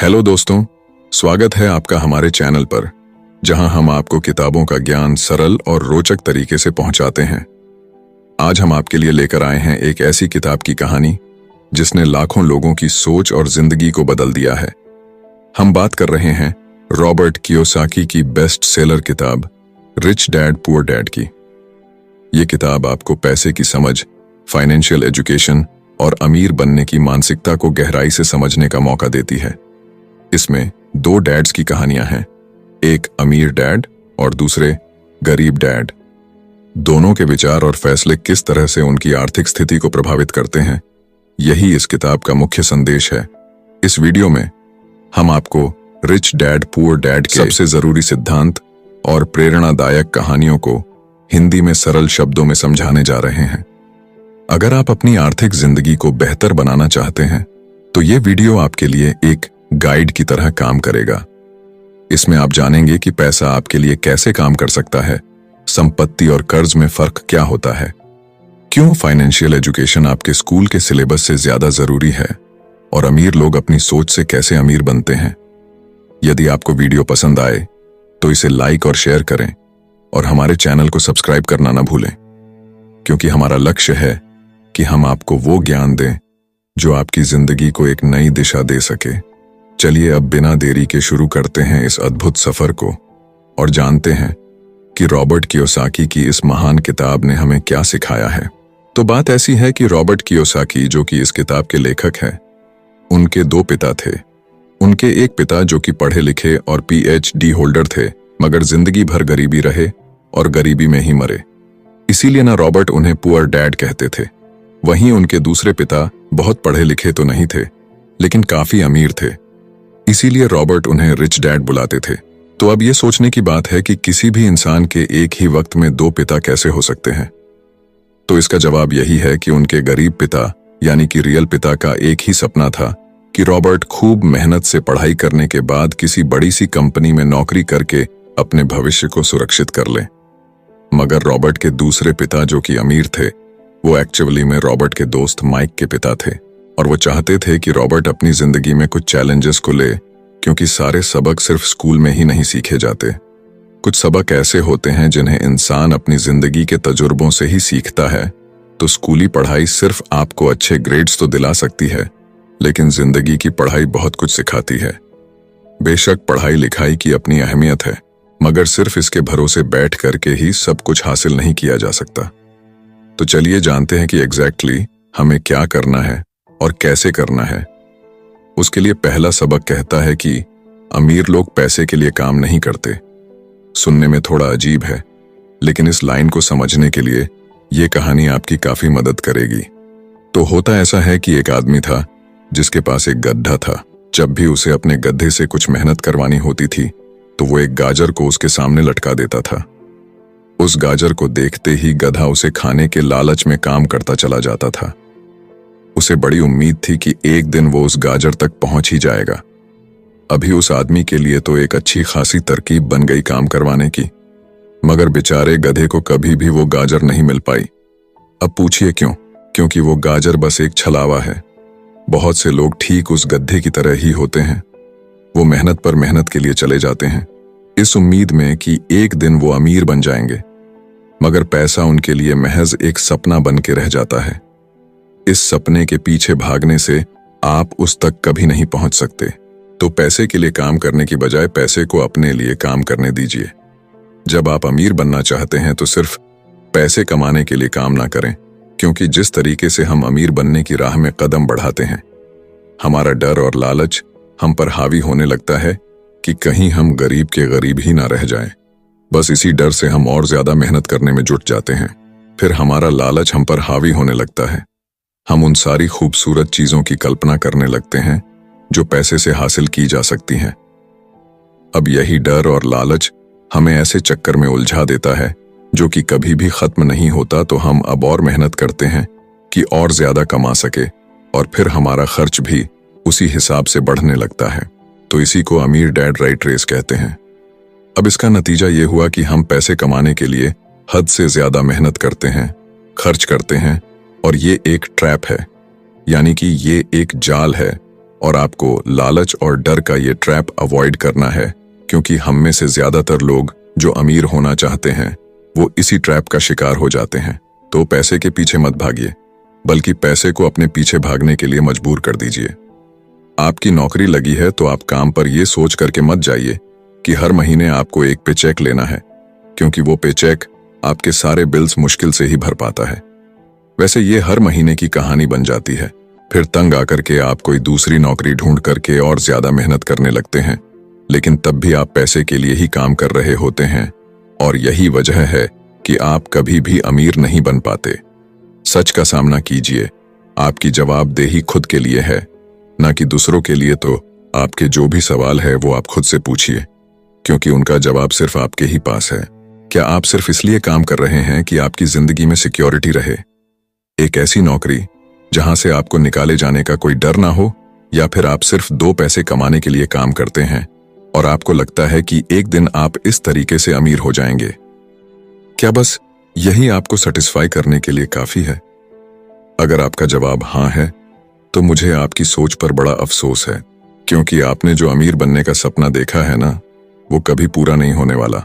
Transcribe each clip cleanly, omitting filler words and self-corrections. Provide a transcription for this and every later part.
Hello दोस्तों, स्वागत है आपका हमारे चैनल पर, जहां हम आपको किताबों का ज्ञान सरल और रोचक तरीके से पहुंचाते हैं। आज हम आपके लिए लेकर आए हैं एक ऐसी किताब की कहानी जिसने लाखों लोगों की सोच और जिंदगी को बदल दिया है। हम बात कर रहे हैं रॉबर्ट कियोसाकी की बेस्ट सेलर किताब रिच डैड पुअर डैड की। ये किताब आपको पैसे की समझ, फाइनेंशियल एजुकेशन और अमीर बनने की मानसिकता को गहराई से समझने का मौका देती है। इसमें दो डैड्स की कहानियां हैं, एक अमीर डैड और दूसरे गरीब डैड। दोनों के विचार और फैसले किस तरह से उनकी आर्थिक स्थिति को प्रभावित करते हैं, यही इस किताब का मुख्य संदेश है। इस वीडियो में हम आपको रिच डैड पुअर डैड के सबसे जरूरी सिद्धांत और प्रेरणादायक कहानियों को हिंदी में सरल शब्दों में समझाने जा रहे हैं। अगर आप अपनी आर्थिक जिंदगी को बेहतर बनाना चाहते हैं तो ये वीडियो आपके लिए एक गाइड की तरह काम करेगा। इसमें आप जानेंगे कि पैसा आपके लिए कैसे काम कर सकता है, संपत्ति और कर्ज में फर्क क्या होता है, क्यों फाइनेंशियल एजुकेशन आपके स्कूल के सिलेबस से ज्यादा जरूरी है और अमीर लोग अपनी सोच से कैसे अमीर बनते हैं। यदि आपको वीडियो पसंद आए तो इसे लाइक और शेयर करें और हमारे चैनल को सब्सक्राइब करना ना भूलें, क्योंकि हमारा लक्ष्य है कि हम आपको वो ज्ञान दें जो आपकी जिंदगी को एक नई दिशा दे सके। चलिए अब बिना देरी के शुरू करते हैं इस अद्भुत सफर को और जानते हैं कि रॉबर्ट कियोसाकी की इस महान किताब ने हमें क्या सिखाया है। तो बात ऐसी है कि रॉबर्ट कियोसाकी, जो कि इस किताब के लेखक हैं, उनके दो पिता थे। उनके एक पिता जो कि पढ़े लिखे और PhD होल्डर थे, मगर जिंदगी भर गरीबी रहे और गरीबी में ही मरे। इसीलिए ना रॉबर्ट उन्हें पुअर डैड कहते थे। वहीं उनके दूसरे पिता बहुत पढ़े लिखे तो नहीं थे, लेकिन काफी अमीर थे, इसीलिए रॉबर्ट उन्हें रिच डैड बुलाते थे। तो अब यह सोचने की बात है कि किसी भी इंसान के एक ही वक्त में दो पिता कैसे हो सकते हैं। तो इसका जवाब यही है कि उनके गरीब पिता यानी कि रियल पिता का एक ही सपना था कि रॉबर्ट खूब मेहनत से पढ़ाई करने के बाद किसी बड़ी सी कंपनी में नौकरी करके अपने भविष्य को सुरक्षित कर ले। मगर रॉबर्ट के दूसरे पिता जो कि अमीर थे, वो एक्चुअली में रॉबर्ट के दोस्त माइक के पिता थे और वो चाहते थे कि रॉबर्ट अपनी जिंदगी में कुछ चैलेंजेस को ले, क्योंकि सारे सबक सिर्फ स्कूल में ही नहीं सीखे जाते। कुछ सबक ऐसे होते हैं जिन्हें इंसान अपनी जिंदगी के तजुर्बों से ही सीखता है। तो स्कूली पढ़ाई सिर्फ आपको अच्छे ग्रेड्स तो दिला सकती है, लेकिन जिंदगी की पढ़ाई बहुत कुछ सिखाती है। बेशक पढ़ाई लिखाई की अपनी अहमियत है, मगर सिर्फ इसके भरोसे बैठ करके ही सब कुछ हासिल नहीं किया जा सकता। तो चलिए जानते हैं कि एग्जैक्टली हमें क्या करना है और कैसे करना है। उसके लिए पहला सबक कहता है कि अमीर लोग पैसे के लिए काम नहीं करते। सुनने में थोड़ा अजीब है, लेकिन इस लाइन को समझने के लिए ये कहानी आपकी काफी मदद करेगी। तो होता ऐसा है कि एक आदमी था जिसके पास एक गड्ढा था। जब भी उसे अपने गड्ढे से कुछ मेहनत करवानी होती थी तो वो एक गाजर को उसके सामने लटका देता था। उस गाजर को देखते ही गधा उसे खाने के लालच में काम करता चला जाता था। उसे बड़ी उम्मीद थी कि एक दिन वो उस गाजर तक पहुंच ही जाएगा। अभी उस आदमी के लिए तो एक अच्छी खासी तरकीब बन गई काम करवाने की, मगर बेचारे गधे को कभी भी वो गाजर नहीं मिल पाई। अब पूछिए क्यों? क्योंकि वो गाजर बस एक छलावा है। बहुत से लोग ठीक उस गधे की तरह ही होते हैं। वो मेहनत पर मेहनत के लिए चले जाते हैं, इस उम्मीद में कि एक दिन वो अमीर बन जाएंगे, मगर पैसा उनके लिए महज एक सपना बन के रह जाता है। इस सपने के पीछे भागने से आप उस तक कभी नहीं पहुंच सकते। तो पैसे के लिए काम करने की बजाय पैसे को अपने लिए काम करने दीजिए। जब आप अमीर बनना चाहते हैं तो सिर्फ पैसे कमाने के लिए काम ना करें, क्योंकि जिस तरीके से हम अमीर बनने की राह में कदम बढ़ाते हैं, हमारा डर और लालच हम पर हावी होने लगता है कि कहीं हम गरीब के गरीब ही ना रह जाएं। बस इसी डर से हम और ज्यादा मेहनत करने में जुट जाते हैं। फिर हमारा लालच हम पर हावी होने लगता है। हम उन सारी खूबसूरत चीजों की कल्पना करने लगते हैं जो पैसे से हासिल की जा सकती हैं। अब यही डर और लालच हमें ऐसे चक्कर में उलझा देता है जो कि कभी भी खत्म नहीं होता। तो हम अब और मेहनत करते हैं कि और ज्यादा कमा सके, और फिर हमारा खर्च भी उसी हिसाब से बढ़ने लगता है। तो इसी को अमीर डैड राइट रेस कहते हैं। अब इसका नतीजा ये हुआ कि हम पैसे कमाने के लिए हद से ज्यादा मेहनत करते हैं, खर्च करते हैं, और ये एक ट्रैप है, यानी कि ये एक जाल है और आपको लालच और डर का ये ट्रैप अवॉइड करना है, क्योंकि हम में से ज्यादातर लोग जो अमीर होना चाहते हैं वो इसी ट्रैप का शिकार हो जाते हैं। तो पैसे के पीछे मत भागिए, बल्कि पैसे को अपने पीछे भागने के लिए मजबूर कर दीजिए। आपकी नौकरी लगी है तो आप काम पर यह सोच करके मत जाइए कि हर महीने आपको एक पे चेक लेना है, क्योंकि वो पे चेक आपके सारे बिल्स मुश्किल से ही भर पाता है। वैसे ये हर महीने की कहानी बन जाती है। फिर तंग आकर के आप कोई दूसरी नौकरी ढूंढ करके और ज्यादा मेहनत करने लगते हैं, लेकिन तब भी आप पैसे के लिए ही काम कर रहे होते हैं, और यही वजह है कि आप कभी भी अमीर नहीं बन पाते। सच का सामना कीजिए। आपकी जवाबदेही खुद के लिए है, ना कि दूसरों के लिए। तो आपके जो भी सवाल है वो आप खुद से पूछिए, क्योंकि उनका जवाब सिर्फ आपके ही पास है। क्या आप सिर्फ इसलिए काम कर रहे हैं कि आपकी जिंदगी में सिक्योरिटी रहे, एक ऐसी नौकरी जहां से आपको निकाले जाने का कोई डर ना हो, या फिर आप सिर्फ 2 पैसे कमाने के लिए काम करते हैं और आपको लगता है कि एक दिन आप इस तरीके से अमीर हो जाएंगे? क्या बस यही आपको सेटिस्फाई करने के लिए काफी है? अगर आपका जवाब हाँ है, तो मुझे आपकी सोच पर बड़ा अफसोस है, क्योंकि आपने जो अमीर बनने का सपना देखा है ना, वो कभी पूरा नहीं होने वाला।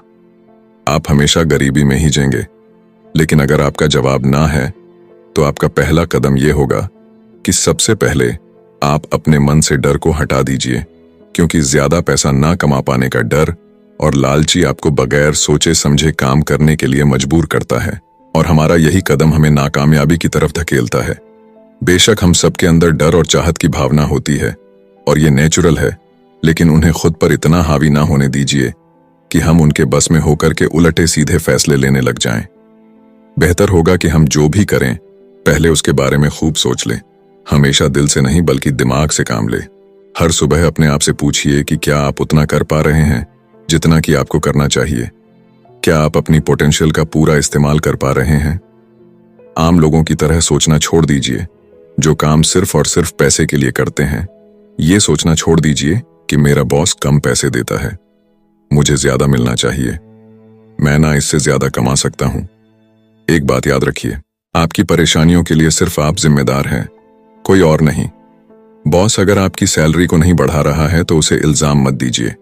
आप हमेशा गरीबी में ही जिएंगे। लेकिन अगर आपका जवाब ना है, तो आपका पहला कदम यह होगा कि सबसे पहले आप अपने मन से डर को हटा दीजिए, क्योंकि ज्यादा पैसा ना कमा पाने का डर और लालची आपको बगैर सोचे समझे काम करने के लिए मजबूर करता है, और हमारा यही कदम हमें नाकामयाबी की तरफ धकेलता है। बेशक हम सबके अंदर डर और चाहत की भावना होती है, और ये नेचुरल है, लेकिन उन्हें खुद पर इतना हावी ना होने दीजिए कि हम उनके बस में होकर के उलटे सीधे फैसले लेने लग जाएं। बेहतर होगा कि हम जो भी करें पहले उसके बारे में खूब सोच लें। हमेशा दिल से नहीं बल्कि दिमाग से काम ले। हर सुबह अपने आप से पूछिए कि क्या आप उतना कर पा रहे हैं जितना कि आपको करना चाहिए। क्या आप अपनी पोटेंशियल का पूरा इस्तेमाल कर पा रहे हैं? आम लोगों की तरह सोचना छोड़ दीजिए, जो काम सिर्फ और सिर्फ पैसे के लिए करते हैं। ये सोचना छोड़ दीजिए कि मेरा बॉस कम पैसे देता है, मुझे ज्यादा मिलना चाहिए, मैं ना इससे ज्यादा कमा सकता हूं। एक बात याद रखिए, आपकी परेशानियों के लिए सिर्फ आप जिम्मेदार हैं, कोई और नहीं। बॉस अगर आपकी सैलरी को नहीं बढ़ा रहा है तो उसे इल्जाम मत दीजिए।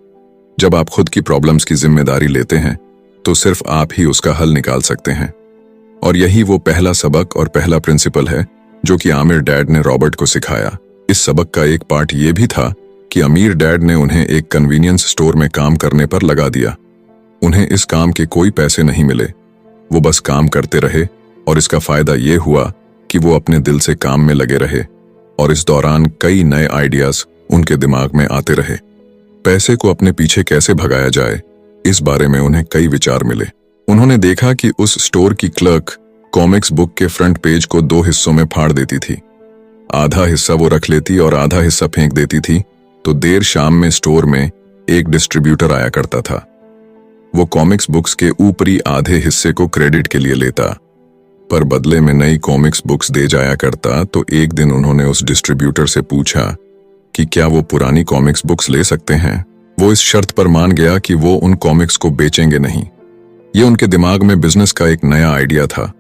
जब आप खुद की प्रॉब्लम्स की जिम्मेदारी लेते हैं तो सिर्फ आप ही उसका हल निकाल सकते हैं। और यही वो पहला सबक और पहला प्रिंसिपल है जो कि आमिर डैड ने रॉबर्ट को सिखाया। इस सबक का एक पार्ट ये भी था कि अमीर डैड ने उन्हें एक कन्वीनियंस स्टोर में काम करने पर लगा दिया। उन्हें इस काम के कोई पैसे नहीं मिले, वो बस काम करते रहे, और इसका फायदा ये हुआ कि वो अपने दिल से काम में लगे रहे, और इस दौरान कई नए आइडियाज उनके दिमाग में आते रहे। पैसे को अपने पीछे कैसे भगाया जाए, इस बारे में उन्हें कई विचार मिले। उन्होंने देखा कि उस स्टोर की क्लर्क कॉमिक्स बुक के फ्रंट पेज को 2 हिस्सों में फाड़ देती थी। आधा हिस्सा वो रख लेती और आधा हिस्सा फेंक देती थी, तो देर शाम में स्टोर में एक डिस्ट्रीब्यूटर आया करता था। वो कॉमिक्स बुक्स के ऊपरी आधे हिस्से को क्रेडिट के लिए लेता, पर बदले में नई कॉमिक्स बुक्स दे जाया करता। तो एक दिन उन्होंने उस डिस्ट्रीब्यूटर से पूछा कि क्या वो पुरानी कॉमिक्स बुक्स ले सकते हैं। वो इस शर्त पर मान गया कि वो उन कॉमिक्स को बेचेंगे नहीं। ये उनके दिमाग में बिजनेस का एक नया आइडिया था।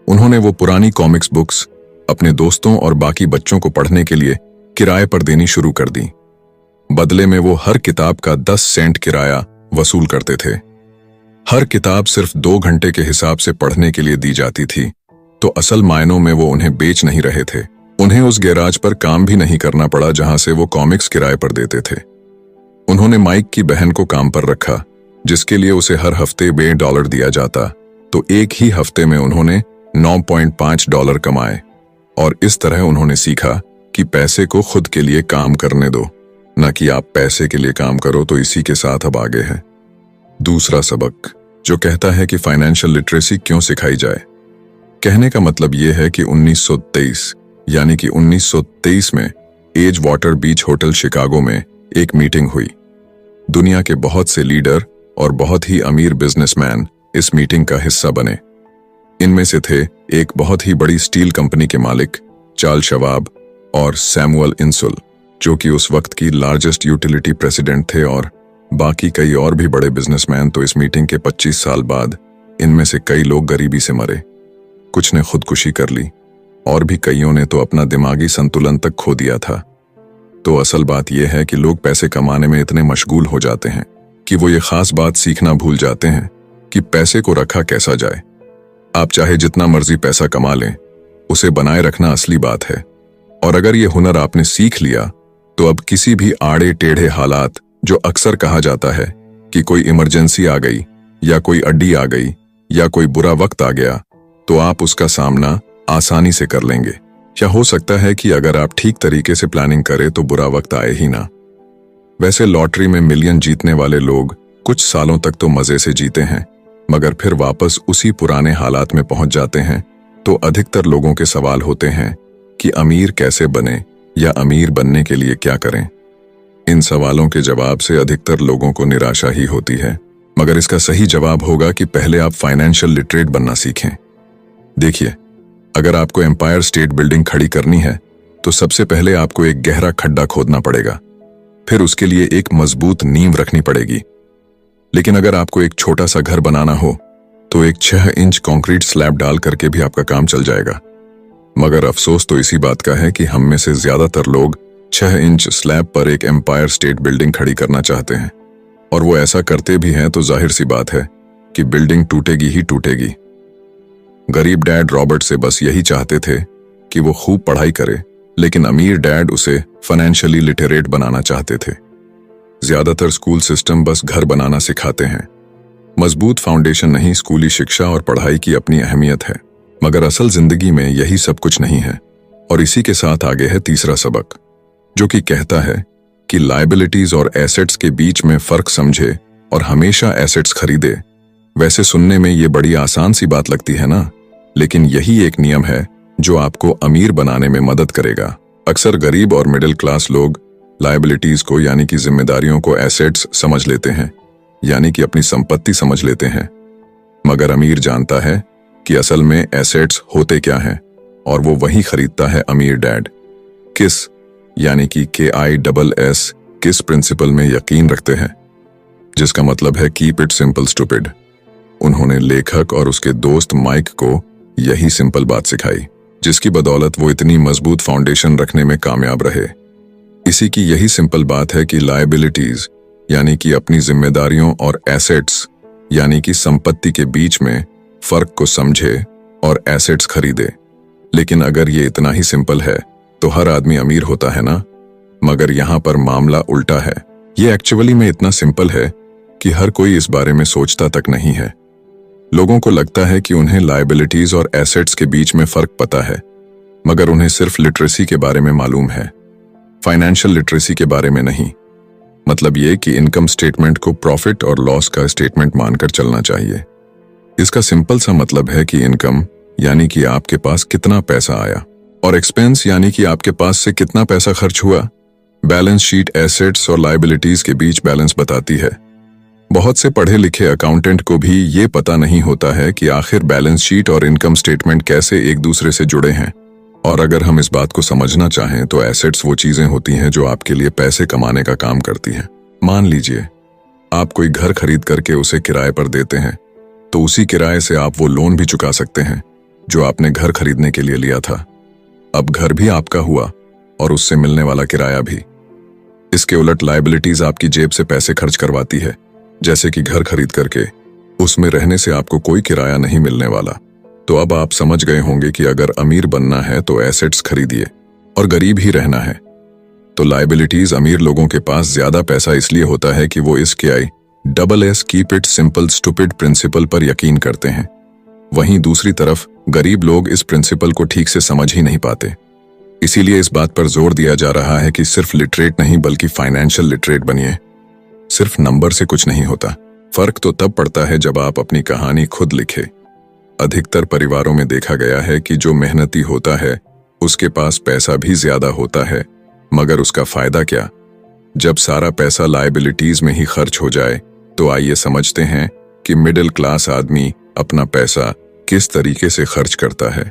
उन्होंने वो पुरानी कॉमिक्स बुक्स अपने दोस्तों और बाकी बच्चों को पढ़ने के लिए किराए पर देनी शुरू कर दी। बदले में वो हर किताब का 10 सेंट किराया वसूल करते थे। हर किताब सिर्फ 2 घंटे के हिसाब से पढ़ने के लिए दी जाती थी, तो असल मायनों में वो उन्हें बेच नहीं रहे थे। उन्हें उस गैराज पर काम भी नहीं करना पड़ा जहां से वो कॉमिक्स किराए पर देते थे। उन्होंने माइक की बहन को काम पर रखा, जिसके लिए उसे हर हफ्ते $2 दिया जाता, तो एक ही हफ्ते में उन्होंने $9.5 कमाए। और इस तरह उन्होंने सीखा कि पैसे को खुद के लिए काम करने दो, न कि आप पैसे के लिए काम करो। तो इसी के साथ अब आगे है दूसरा सबक, जो कहता है कि फाइनेंशियल लिटरेसी क्यों सिखाई जाए। कहने का मतलब यह है कि 1923 यानी कि 1923 में एज वाटर बीच होटल शिकागो में एक मीटिंग हुई। दुनिया के बहुत से लीडर और बहुत ही अमीर बिजनेसमैन इस मीटिंग का हिस्सा बने। इनमें से थे एक बहुत ही बड़ी स्टील कंपनी के मालिक चार्ल्स शवाब और सैमुअल इंसुल, जो कि उस वक्त की लार्जेस्ट यूटिलिटी प्रेसिडेंट थे, और बाकी कई और भी बड़े बिजनेसमैन। तो इस मीटिंग के 25 साल बाद इनमें से कई लोग गरीबी से मरे, कुछ ने खुदकुशी कर ली, और भी कईयों ने तो अपना दिमागी संतुलन तक खो दिया था। तो असल बात यह है कि लोग पैसे कमाने में इतने मशगूल हो जाते हैं कि वो ये खास बात सीखना भूल जाते हैं कि पैसे को रखा कैसा जाए। आप चाहे जितना मर्जी पैसा कमा लें, उसे बनाए रखना असली बात है। और अगर ये हुनर आपने सीख लिया तो अब किसी भी आड़े टेढ़े हालात, जो अक्सर कहा जाता है कि कोई इमरजेंसी आ गई या कोई अड्डी आ गई या कोई बुरा वक्त आ गया, तो आप उसका सामना आसानी से कर लेंगे। या हो सकता है कि अगर आप ठीक तरीके से प्लानिंग करें तो बुरा वक्त आए ही ना। वैसे लॉटरी में मिलियन जीतने वाले लोग कुछ सालों तक तो मजे से जीते हैं, मगर फिर वापस उसी पुराने हालात में पहुंच जाते हैं। तो अधिकतर लोगों के सवाल होते हैं कि अमीर कैसे बने या अमीर बनने के लिए क्या करें। इन सवालों के जवाब से अधिकतर लोगों को निराशा ही होती है, मगर इसका सही जवाब होगा कि पहले आप फाइनेंशियल लिटरेट बनना सीखें। देखिए, अगर आपको एम्पायर स्टेट बिल्डिंग खड़ी करनी है तो सबसे पहले आपको एक गहरा खड्डा खोदना पड़ेगा, फिर उसके लिए एक मजबूत नींव रखनी पड़ेगी। लेकिन अगर आपको एक छोटा सा घर बनाना हो तो एक 6 इंच कंक्रीट स्लैब डाल करके भी आपका काम चल जाएगा। मगर अफसोस तो इसी बात का है कि हम में से ज्यादातर लोग 6 इंच स्लैब पर एक एम्पायर स्टेट बिल्डिंग खड़ी करना चाहते हैं, और वो ऐसा करते भी हैं तो जाहिर सी बात है कि बिल्डिंग टूटेगी ही टूटेगी। गरीब डैड रॉबर्ट से बस यही चाहते थे कि वो खूब पढ़ाई करे, लेकिन अमीर डैड उसे फाइनेंशियली लिटरेट बनाना चाहते थे। ज्यादातर स्कूल सिस्टम बस घर बनाना सिखाते हैं, मजबूत फाउंडेशन नहीं। स्कूली शिक्षा और पढ़ाई की अपनी अहमियत है, मगर असल जिंदगी में यही सब कुछ नहीं है। और इसी के साथ आगे है तीसरा सबक, जो कि कहता है कि लायबिलिटीज और एसेट्स के बीच में फर्क समझे और हमेशा एसेट्स खरीदे। वैसे सुनने में ये बड़ी आसान सी बात लगती है ना, लेकिन यही एक नियम है जो आपको अमीर बनाने में मदद करेगा। अक्सर गरीब और मिडिल क्लास लोग लायबिलिटीज को यानी कि जिम्मेदारियों को एसेट्स समझ लेते हैं, यानी कि अपनी संपत्ति समझ लेते हैं। मगर अमीर जानता है कि असल में एसेट्स होते क्या हैं, और वो वही खरीदता है अमीर डैड। किस यानी कि KISS किस प्रिंसिपल में यकीन रखते हैं, जिसका मतलब है कीप इट सिंपल स्टूपिड। उन्होंने लेखक और उसके दोस्त माइक को यही सिंपल बात सिखाई, जिसकी बदौलत वो इतनी मजबूत फाउंडेशन रखने में कामयाब रहे। इसी की यही सिंपल बात है कि लायबिलिटीज यानी कि अपनी जिम्मेदारियों और एसेट्स यानी कि संपत्ति के बीच में फर्क को समझे और एसेट्स खरीदे। लेकिन अगर ये इतना ही सिंपल है तो हर आदमी अमीर होता है ना। मगर यहाँ पर मामला उल्टा है। ये एक्चुअली में इतना सिंपल है कि हर कोई इस बारे में सोचता तक नहीं है। लोगों को लगता है कि उन्हें लायबिलिटीज और एसेट्स के बीच में फर्क पता है, मगर उन्हें सिर्फ लिटरेसी के बारे में मालूम है, फाइनेंशियल लिटरेसी के बारे में नहीं। मतलब ये कि इनकम स्टेटमेंट को प्रॉफिट और लॉस का स्टेटमेंट मानकर चलना चाहिए। इसका सिंपल सा मतलब है कि इनकम यानी कि आपके पास कितना पैसा आया, और एक्सपेंस यानी कि आपके पास से कितना पैसा खर्च हुआ। बैलेंस शीट एसेट्स और लायबिलिटीज के बीच बैलेंस बताती है। बहुत से पढ़े लिखे अकाउंटेंट को भी ये पता नहीं होता है कि आखिर बैलेंस शीट और इनकम स्टेटमेंट कैसे एक दूसरे से जुड़े हैं। और अगर हम इस बात को समझना चाहें तो एसेट्स वो चीजें होती हैं जो आपके लिए पैसे कमाने का काम करती हैं। मान लीजिए आप कोई घर खरीद करके उसे किराए पर देते हैं, तो उसी किराए से आप वो लोन भी चुका सकते हैं जो आपने घर खरीदने के लिए लिया था। अब घर भी आपका हुआ और उससे मिलने वाला किराया भी। इसके उलट लायबिलिटीज आपकी जेब से पैसे खर्च करवाती है, जैसे कि घर खरीद करके उसमें रहने से आपको कोई किराया नहीं मिलने वाला। तो अब आप समझ गए होंगे कि अगर अमीर बनना है तो एसेट्स खरीदिए, और गरीब ही रहना है तो लायबिलिटीज। अमीर लोगों के पास ज्यादा पैसा इसलिए होता है कि वो इस KISS keep it simple stupid principle पर यकीन करते हैं। वहीं दूसरी तरफ गरीब लोग इस प्रिंसिपल को ठीक से समझ ही नहीं पाते। इसीलिए इस बात पर जोर दिया जा रहा है कि सिर्फ लिटरेट नहीं बल्कि फाइनेंशियल लिटरेट बनिए। सिर्फ नंबर से कुछ नहीं होता। फर्क तो तब पड़ता है जब आप अपनी कहानी खुद लिखे। अधिकतर परिवारों में देखा गया है कि जो मेहनती होता है उसके पास पैसा भी ज्यादा होता है, मगर उसका फायदा क्या जब सारा पैसा लायबिलिटीज में ही खर्च हो जाए। तो आइए समझते हैं कि मिडिल क्लास आदमी अपना पैसा किस तरीके से खर्च करता है,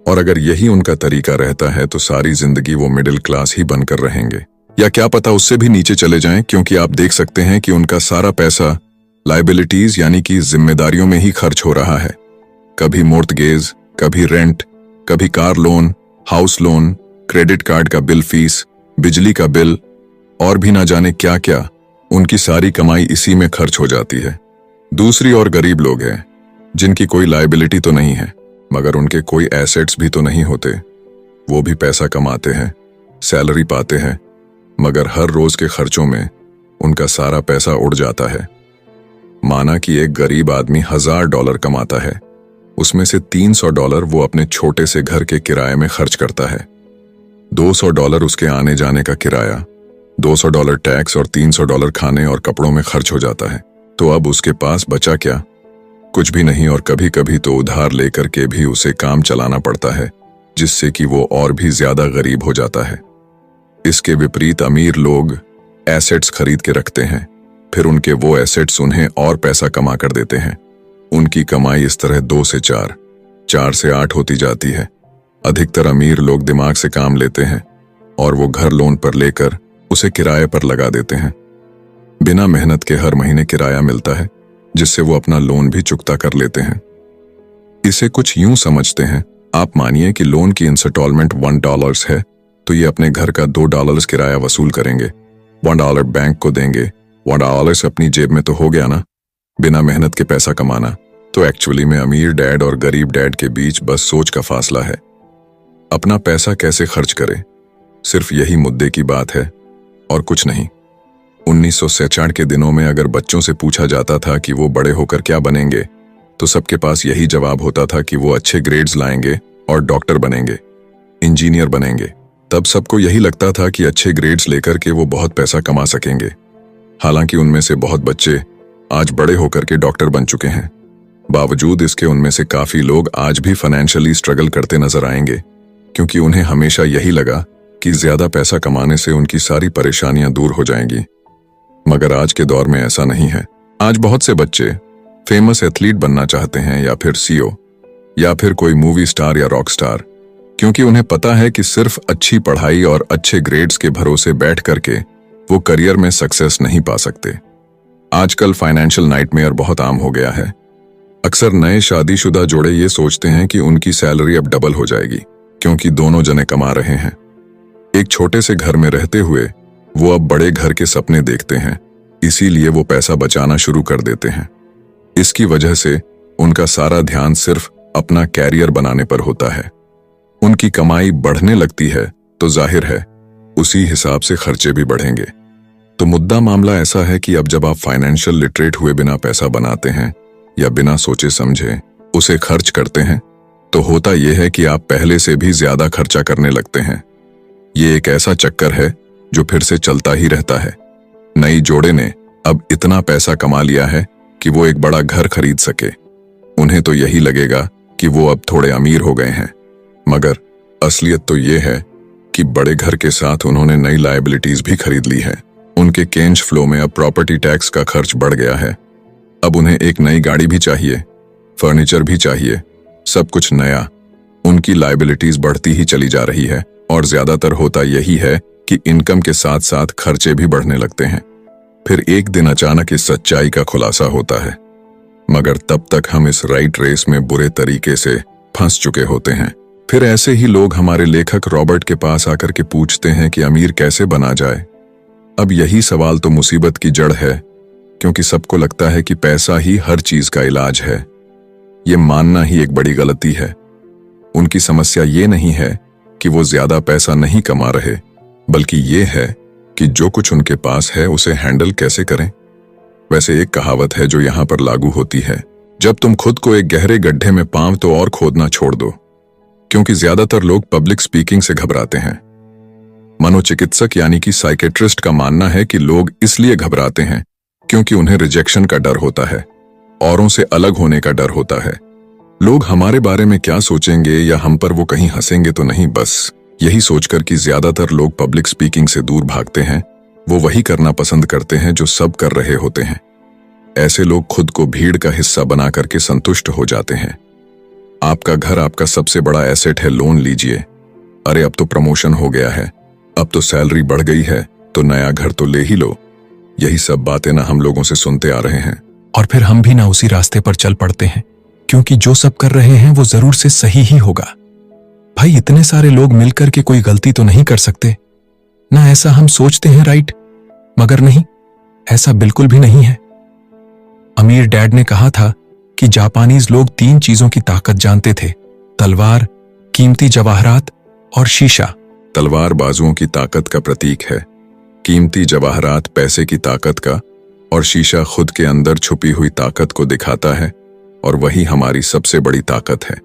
और अगर यही उनका तरीका रहता है तो सारी जिंदगी वो मिडिल क्लास ही बनकर रहेंगे, या क्या पता उससे भी नीचे चले जाएं, क्योंकि आप देख सकते हैं कि उनका सारा पैसा लायबिलिटीज यानी कि जिम्मेदारियों में ही खर्च हो रहा है। कभी मोर्टगेज, कभी रेंट, कभी car loan, house loan, credit card का बिल फीस, बिजली का बिल और भी ना जाने क्या क्या, उनकी सारी कमाई इसी में खर्च हो जाती है। दूसरी ओर गरीब लोग हैं जिनकी कोई लायबिलिटी तो नहीं है, मगर उनके कोई एसेट्स भी तो नहीं होते। वो भी पैसा कमाते हैं, सैलरी पाते हैं, मगर हर रोज के खर्चों में उनका सारा पैसा उड़ जाता है। माना कि एक गरीब आदमी $1000 कमाता है, उसमें से $300 वो अपने छोटे से घर के किराए में खर्च करता है, $200 उसके आने जाने का किराया, $200 टैक्स और $300 खाने और कपड़ों में खर्च हो जाता है। तो अब उसके पास बचा क्या? कुछ भी नहीं, और कभी कभी तो उधार लेकर के भी उसे काम चलाना पड़ता है, जिससे कि वो और भी ज्यादा गरीब हो जाता है। इसके विपरीत अमीर लोग एसेट्स खरीद के रखते हैं, फिर उनके वो एसेट्स उन्हें और पैसा कमा कर देते हैं। उनकी कमाई इस तरह 2 से 4, 4 से 8 होती जाती है। अधिकतर अमीर लोग दिमाग से काम लेते हैं और वो घर लोन पर लेकर उसे किराए पर लगा देते हैं। बिना मेहनत के हर महीने किराया मिलता है, जिससे वो अपना लोन भी चुकता कर लेते हैं। इसे कुछ यूं समझते हैं, आप मानिए कि लोन की इंस्टॉलमेंट $1 है, तो ये अपने घर का $2 किराया वसूल करेंगे, $1 बैंक को देंगे, $1 अपनी जेब में तो हो गया ना, बिना मेहनत के पैसा कमाना। तो एक्चुअली में अमीर डैड और गरीब डैड के बीच बस सोच का फासला है। अपना पैसा कैसे खर्च करें, सिर्फ यही मुद्दे की बात है और कुछ नहीं। 1966 के दिनों में अगर बच्चों से पूछा जाता था कि वो बड़े होकर क्या बनेंगे, तो सबके पास यही जवाब होता था कि वो अच्छे ग्रेड्स लाएंगे और डॉक्टर बनेंगे, इंजीनियर बनेंगे। तब सबको यही लगता था कि अच्छे ग्रेड्स लेकर के वो बहुत पैसा कमा सकेंगे। हालांकि उनमें से बहुत बच्चे आज बड़े होकर के डॉक्टर बन चुके हैं। बावजूद इसके उनमें से काफी लोग आज भी फाइनेंशियली स्ट्रगल करते नजर आएंगे, क्योंकि उन्हें हमेशा यही लगा कि ज्यादा पैसा कमाने से उनकी सारी परेशानियां दूर हो जाएंगी। मगर आज के दौर में ऐसा नहीं है। आज बहुत से बच्चे फेमस एथलीट बनना चाहते हैं, या फिर सीईओ, या फिर कोई मूवी स्टार या रॉक स्टार, क्योंकि उन्हें पता है कि सिर्फ अच्छी पढ़ाई और अच्छे ग्रेड्स के भरोसे बैठ करके वो करियर में सक्सेस नहीं पा सकते। आजकल फाइनेंशियल नाइटमेयर बहुत आम हो गया है। अक्सर नए शादीशुदा जोड़े ये सोचते हैं कि उनकी सैलरी अब डबल हो जाएगी, क्योंकि दोनों जने कमा रहे हैं। एक छोटे से घर में रहते हुए वो अब बड़े घर के सपने देखते हैं, इसीलिए वो पैसा बचाना शुरू कर देते हैं। इसकी वजह से उनका सारा ध्यान सिर्फ अपना कैरियर बनाने पर होता है। उनकी कमाई बढ़ने लगती है तो जाहिर है उसी हिसाब से खर्चे भी बढ़ेंगे। तो मुद्दा मामला ऐसा है कि अब जब आप फाइनेंशियल लिटरेट हुए बिना पैसा बनाते हैं या बिना सोचे समझे उसे खर्च करते हैं, तो होता यह है कि आप पहले से भी ज्यादा खर्चा करने लगते हैं। ये एक ऐसा चक्कर है जो फिर से चलता ही रहता है। नई जोड़े ने अब इतना पैसा कमा लिया है कि वो एक बड़ा घर खरीद सके। उन्हें तो यही लगेगा कि वो अब थोड़े अमीर हो गए हैं, मगर असलियत तो ये है कि बड़े घर के साथ उन्होंने नई लायबिलिटीज भी खरीद ली है। उनके कैश फ्लो में अब प्रॉपर्टी टैक्स का खर्च बढ़ गया है। अब उन्हें एक नई गाड़ी भी चाहिए, फर्नीचर भी चाहिए, सब कुछ नया। उनकी लायबिलिटीज बढ़ती ही चली जा रही है, और ज्यादातर होता यही है कि इनकम के साथ साथ खर्चे भी बढ़ने लगते हैं। फिर एक दिन अचानक इस सच्चाई का खुलासा होता है, मगर तब तक हम इस राइट रेस में बुरे तरीके से फंस चुके होते हैं। फिर ऐसे ही लोग हमारे लेखक रॉबर्ट के पास आकर के पूछते हैं कि अमीर कैसे बना जाए। अब यही सवाल तो मुसीबत की जड़ है, क्योंकि सबको लगता है कि पैसा ही हर चीज का इलाज है। ये मानना ही एक बड़ी गलती है। उनकी समस्या ये नहीं है कि वो ज्यादा पैसा नहीं कमा रहे, बल्कि ये है कि जो कुछ उनके पास है उसे हैंडल कैसे करें। वैसे एक कहावत है जो यहाँ पर लागू होती है, जब तुम खुद को एक गहरे गड्ढे में पांव तो और खोदना छोड़ दो। क्योंकि ज्यादातर लोग पब्लिक स्पीकिंग से घबराते हैं। मनोचिकित्सक यानी कि साइकेट्रिस्ट का मानना है कि लोग इसलिए घबराते हैं क्योंकि उन्हें रिजेक्शन का डर होता है, औरों से अलग होने का डर होता है। लोग हमारे बारे में क्या सोचेंगे या हम पर वो कहीं हंसेंगे तो नहीं, बस यही सोचकर कि ज्यादातर लोग पब्लिक स्पीकिंग से दूर भागते हैं। वो वही करना पसंद करते हैं जो सब कर रहे होते हैं। ऐसे लोग खुद को भीड़ का हिस्सा बना करके संतुष्ट हो जाते हैं। आपका घर आपका सबसे बड़ा एसेट है, लोन लीजिए। अरे अब तो प्रमोशन हो गया है, अब तो सैलरी बढ़ गई है, तो नया घर तो ले ही लो। यही सब बातें ना हम लोगों से सुनते आ रहे हैं, और फिर हम भी ना उसी रास्ते पर चल पड़ते हैं, क्योंकि जो सब कर रहे हैं वो जरूर से सही ही होगा। भाई इतने सारे लोग मिलकर के कोई गलती तो नहीं कर सकते। ना ऐसा हम सोचते हैं, राइट? मगर नहीं, ऐसा बिल्कुल भी नहीं है। अमीर डैड ने कहा था कि जापानीज लोग 3 चीजों की ताकत जानते थे: तलवार, कीमती जवाहरात और शीशा। तलवार बाजुओं की ताकत का प्रतीक है, कीमती जवाहरात पैसे की ताकत का, और शीशा खुद के अंदर छुपी हुई ताकत को दिखाता है, और वही हमारी सबसे बड़ी ताकत है।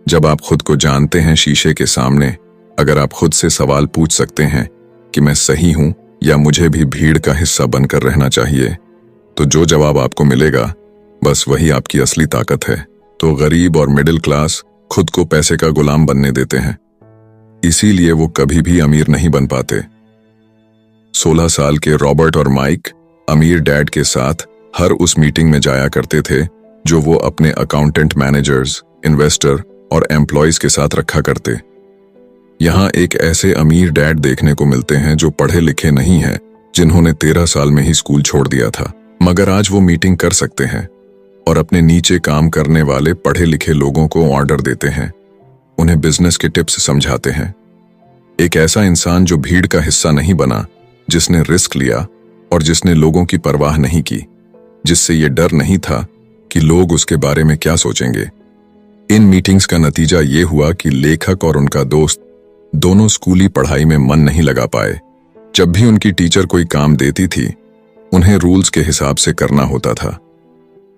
जब आप खुद को जानते हैं शीशे के सामने, अगर आप खुद से सवाल पूछ सकते हैं कि मैं सही हूं या मुझे भी भीड़ का हिस्सा बनकर रहना चाहिए, तो जो जवाब आपको मिलेगा बस वही आपकी असली ताकत है। तो गरीब और मिडिल क्लास खुद को पैसे का गुलाम बनने देते हैं, इसीलिए वो कभी भी अमीर नहीं बन पाते। 16 साल के रॉबर्ट और माइक अमीर डैड के साथ हर उस मीटिंग में जाया करते थे जो वो अपने अकाउंटेंट, मैनेजर्स, इन्वेस्टर और एम्प्लॉयज के साथ रखा करते। यहाँ एक ऐसे अमीर डैड देखने को मिलते हैं जो पढ़े लिखे नहीं हैं, जिन्होंने 13 साल में ही स्कूल छोड़ दिया था, मगर आज वो मीटिंग कर सकते हैं और अपने नीचे काम करने वाले पढ़े लिखे लोगों को ऑर्डर देते हैं, उन्हें बिजनेस के टिप्स समझाते हैं। एक ऐसा इंसान जो भीड़ का हिस्सा नहीं बना, जिसने रिस्क लिया और जिसने लोगों की परवाह नहीं की, जिससे ये डर नहीं था कि लोग उसके बारे में क्या सोचेंगे। इन मीटिंग्स का नतीजा ये हुआ कि लेखक और उनका दोस्त दोनों स्कूली पढ़ाई में मन नहीं लगा पाए। जब भी उनकी टीचर कोई काम देती थी, उन्हें रूल्स के हिसाब से करना होता था,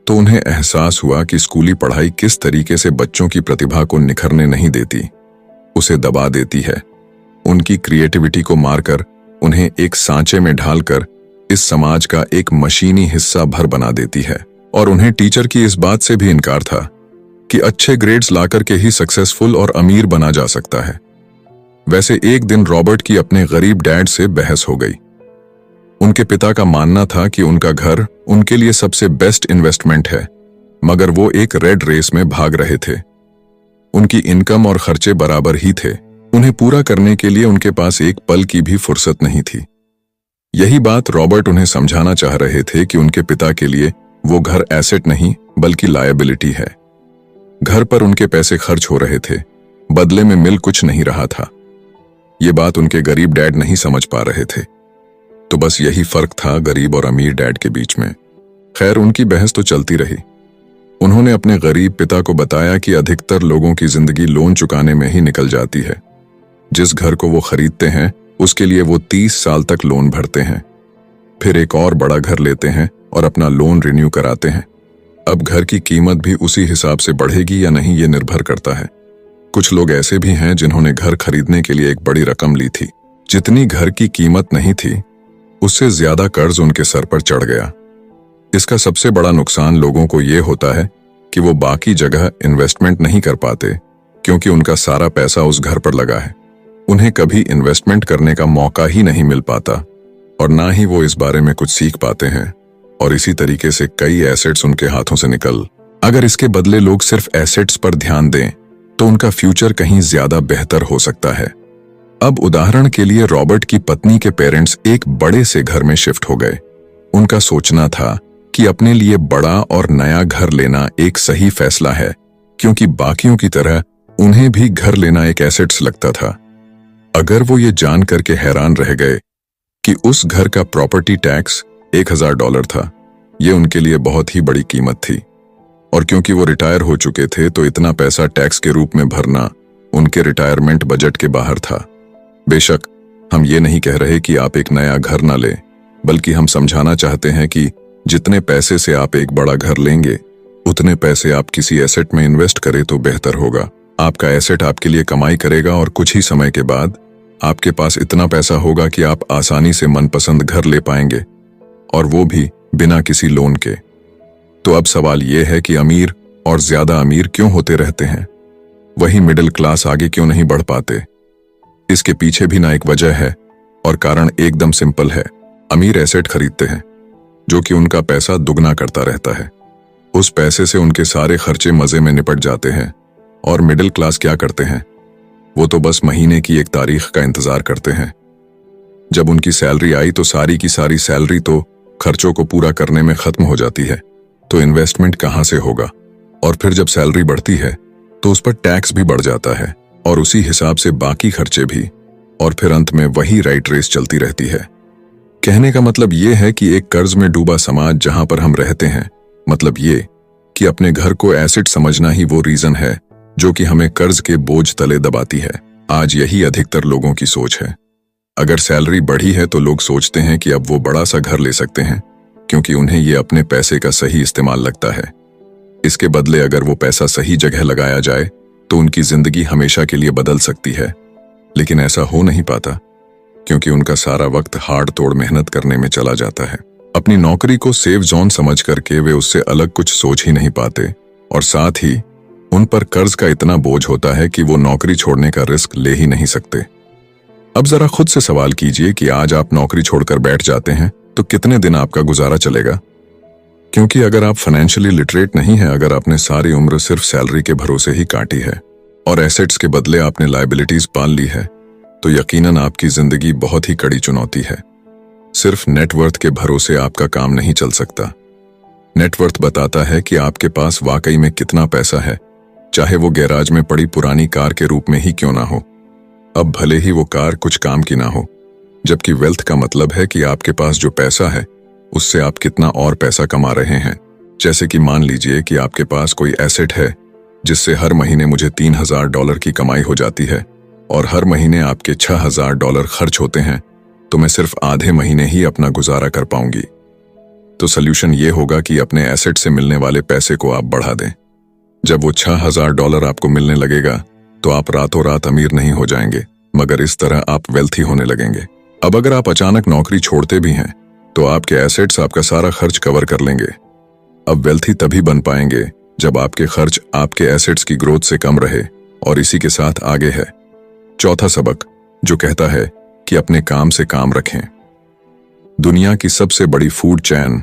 तो उन्हें एहसास हुआ कि स्कूली पढ़ाई किस तरीके से बच्चों की प्रतिभा को निखरने नहीं देती, उसे दबा देती है। उनकी क्रिएटिविटी को मारकर उन्हें एक सांचे में ढालकर इस समाज का एक मशीनी हिस्सा भर बना देती है। और उन्हें टीचर की इस बात से भी इनकार था कि अच्छे ग्रेड्स लाकर के ही सक्सेसफुल और अमीर बना जा सकता है। वैसे एक दिन रॉबर्ट की अपने गरीब डैड से बहस हो गई। उनके पिता का मानना था कि उनका घर उनके लिए सबसे बेस्ट इन्वेस्टमेंट है, मगर वो एक रेड रेस में भाग रहे थे। उनकी इनकम और खर्चे बराबर ही थे, उन्हें पूरा करने के लिए उनके पास एक पल की भी फुर्सत नहीं थी। यही बात रॉबर्ट उन्हें समझाना चाह रहे थे कि उनके पिता के लिए वो घर एसेट नहीं बल्कि लायबिलिटी है। घर पर उनके पैसे खर्च हो रहे थे, बदले में मिल कुछ नहीं रहा था। ये बात उनके गरीब डैड नहीं समझ पा रहे थे। तो बस यही फर्क था गरीब और अमीर डैड के बीच में। खैर, उनकी बहस तो चलती रही। उन्होंने अपने गरीब पिता को बताया कि अधिकतर लोगों की जिंदगी लोन चुकाने में ही निकल जाती है। जिस घर को वो खरीदते हैं उसके लिए वो 30 साल तक लोन भरते हैं, फिर एक और बड़ा घर लेते हैं और अपना लोन रिन्यू कराते हैं। अब घर की कीमत भी उसी हिसाब से बढ़ेगी या नहीं, ये निर्भर करता है। कुछ लोग ऐसे भी हैं जिन्होंने घर खरीदने के लिए एक बड़ी रकम ली थी। जितनी घर की कीमत नहीं थी, उससे ज्यादा कर्ज उनके सर पर चढ़ गया। इसका सबसे बड़ा नुकसान लोगों को ये होता है कि वो बाकी जगह इन्वेस्टमेंट नहीं कर पाते, क्योंकि उनका सारा पैसा उस घर पर लगा है। उन्हें कभी इन्वेस्टमेंट करने का मौका ही नहीं मिल पाता और ना ही वो इस बारे में कुछ सीख पाते हैं, और इसी तरीके से कई एसेट्स उनके हाथों से निकल। अगर इसके बदले लोग सिर्फ एसेट्स पर ध्यान दें तो उनका फ्यूचर कहीं ज्यादा बेहतर हो सकता है। अब उदाहरण के लिए रॉबर्ट की पत्नी के पेरेंट्स एक बड़े से घर में शिफ्ट हो गए। उनका सोचना था कि अपने लिए बड़ा और नया घर लेना एक सही फैसला है, क्योंकि बाकियों की तरह उन्हें भी घर लेना एक एसेट्स लगता था। अगर वो ये जान करके हैरान रह गए कि उस घर का प्रॉपर्टी टैक्स $1000 था, ये उनके लिए बहुत ही बड़ी कीमत थी। और क्योंकि वो रिटायर हो चुके थे तो इतना पैसा टैक्स के रूप में भरना उनके रिटायरमेंट बजट के बाहर था। बेशक हम ये नहीं कह रहे कि आप एक नया घर ना लें, बल्कि हम समझाना चाहते हैं कि जितने पैसे से आप एक बड़ा घर लेंगे, उतने पैसे आप किसी एसेट में इन्वेस्ट करें तो बेहतर होगा। आपका एसेट आपके लिए कमाई करेगा और कुछ ही समय के बाद आपके पास इतना पैसा होगा कि आप आसानी से मनपसंद घर ले पाएंगे, और वो भी बिना किसी लोन के। तो अब सवाल यह है कि अमीर और ज्यादा अमीर क्यों होते रहते हैं, वही मिडिल क्लास आगे क्यों नहीं बढ़ पाते? इसके पीछे भी ना एक वजह है, और कारण एकदम सिंपल है। अमीर एसेट खरीदते हैं जो कि उनका पैसा दुगना करता रहता है। उस पैसे से उनके सारे खर्चे मजे में निपट जाते हैं। और मिडिल क्लास क्या करते हैं? वो तो बस महीने की एक तारीख का इंतजार करते हैं। जब उनकी सैलरी आई तो सारी की सारी सैलरी तो खर्चों को पूरा करने में खत्म हो जाती है, तो इन्वेस्टमेंट कहां से होगा? और फिर जब सैलरी बढ़ती है तो उस पर टैक्स भी बढ़ जाता है, और उसी हिसाब से बाकी खर्चे भी। और फिर अंत में वही राइट रेस चलती रहती है। कहने का मतलब ये है कि एक कर्ज में डूबा समाज जहां पर हम रहते हैं, मतलब ये कि अपने घर को एसेट समझना ही वो रीजन है जो कि हमें कर्ज के बोझ तले दबाती है। आज यही अधिकतर लोगों की सोच है। अगर सैलरी बढ़ी है तो लोग सोचते हैं कि अब वो बड़ा सा घर ले सकते हैं, क्योंकि उन्हें ये अपने पैसे का सही इस्तेमाल लगता है। इसके बदले अगर वो पैसा सही जगह लगाया जाए तो उनकी जिंदगी हमेशा के लिए बदल सकती है। लेकिन ऐसा हो नहीं पाता, क्योंकि उनका सारा वक्त हाड़ तोड़ मेहनत करने में चला जाता है। अपनी नौकरी को सेफ जोन समझ करके वे उससे अलग कुछ सोच ही नहीं पाते, और साथ ही उन पर कर्ज का इतना बोझ होता है कि वो नौकरी छोड़ने का रिस्क ले ही नहीं सकते। अब जरा खुद से सवाल कीजिए कि आज आप नौकरी छोड़कर बैठ जाते हैं तो कितने दिन आपका गुजारा चलेगा? क्योंकि अगर आप फाइनेंशियली लिटरेट नहीं है, अगर आपने सारी उम्र सिर्फ सैलरी के भरोसे ही काटी है और एसेट्स के बदले आपने लायबिलिटीज पाल ली है, तो यकीनन आपकी जिंदगी बहुत ही कड़ी चुनौती है। सिर्फ नेटवर्थ के भरोसे आपका काम नहीं चल सकता। नेटवर्थ बताता है कि आपके पास वाकई में कितना पैसा है, चाहे वो गैराज में पड़ी पुरानी कार के रूप में ही क्यों ना हो। अब भले ही वो कार कुछ काम की ना हो, जबकि वेल्थ का मतलब है कि आपके पास जो पैसा है उससे आप कितना और पैसा कमा रहे हैं। जैसे कि मान लीजिए कि आपके पास कोई एसेट है जिससे हर महीने मुझे $3000 की कमाई हो जाती है और हर महीने आपके $6000 खर्च होते हैं, तो मैं सिर्फ आधे महीने ही अपना गुजारा कर पाऊंगी। तो सल्यूशन ये होगा कि अपने एसेट से मिलने वाले पैसे को आप बढ़ा दें। जब वो $6000 आपको मिलने लगेगा तो आप रातों रात अमीर नहीं हो जाएंगे, मगर इस तरह आप वेल्थी होने लगेंगे। अब अगर आप अचानक नौकरी छोड़ते भी हैं तो आपके एसेट्स आपका सारा खर्च कवर कर लेंगे। अब वेल्थी तभी बन पाएंगे जब आपके खर्च आपके एसेट्स की ग्रोथ से कम रहे, और इसी के साथ आगे है चौथा सबक, जो कहता है कि अपने काम से काम रखें। दुनिया की सबसे बड़ी फूड चैन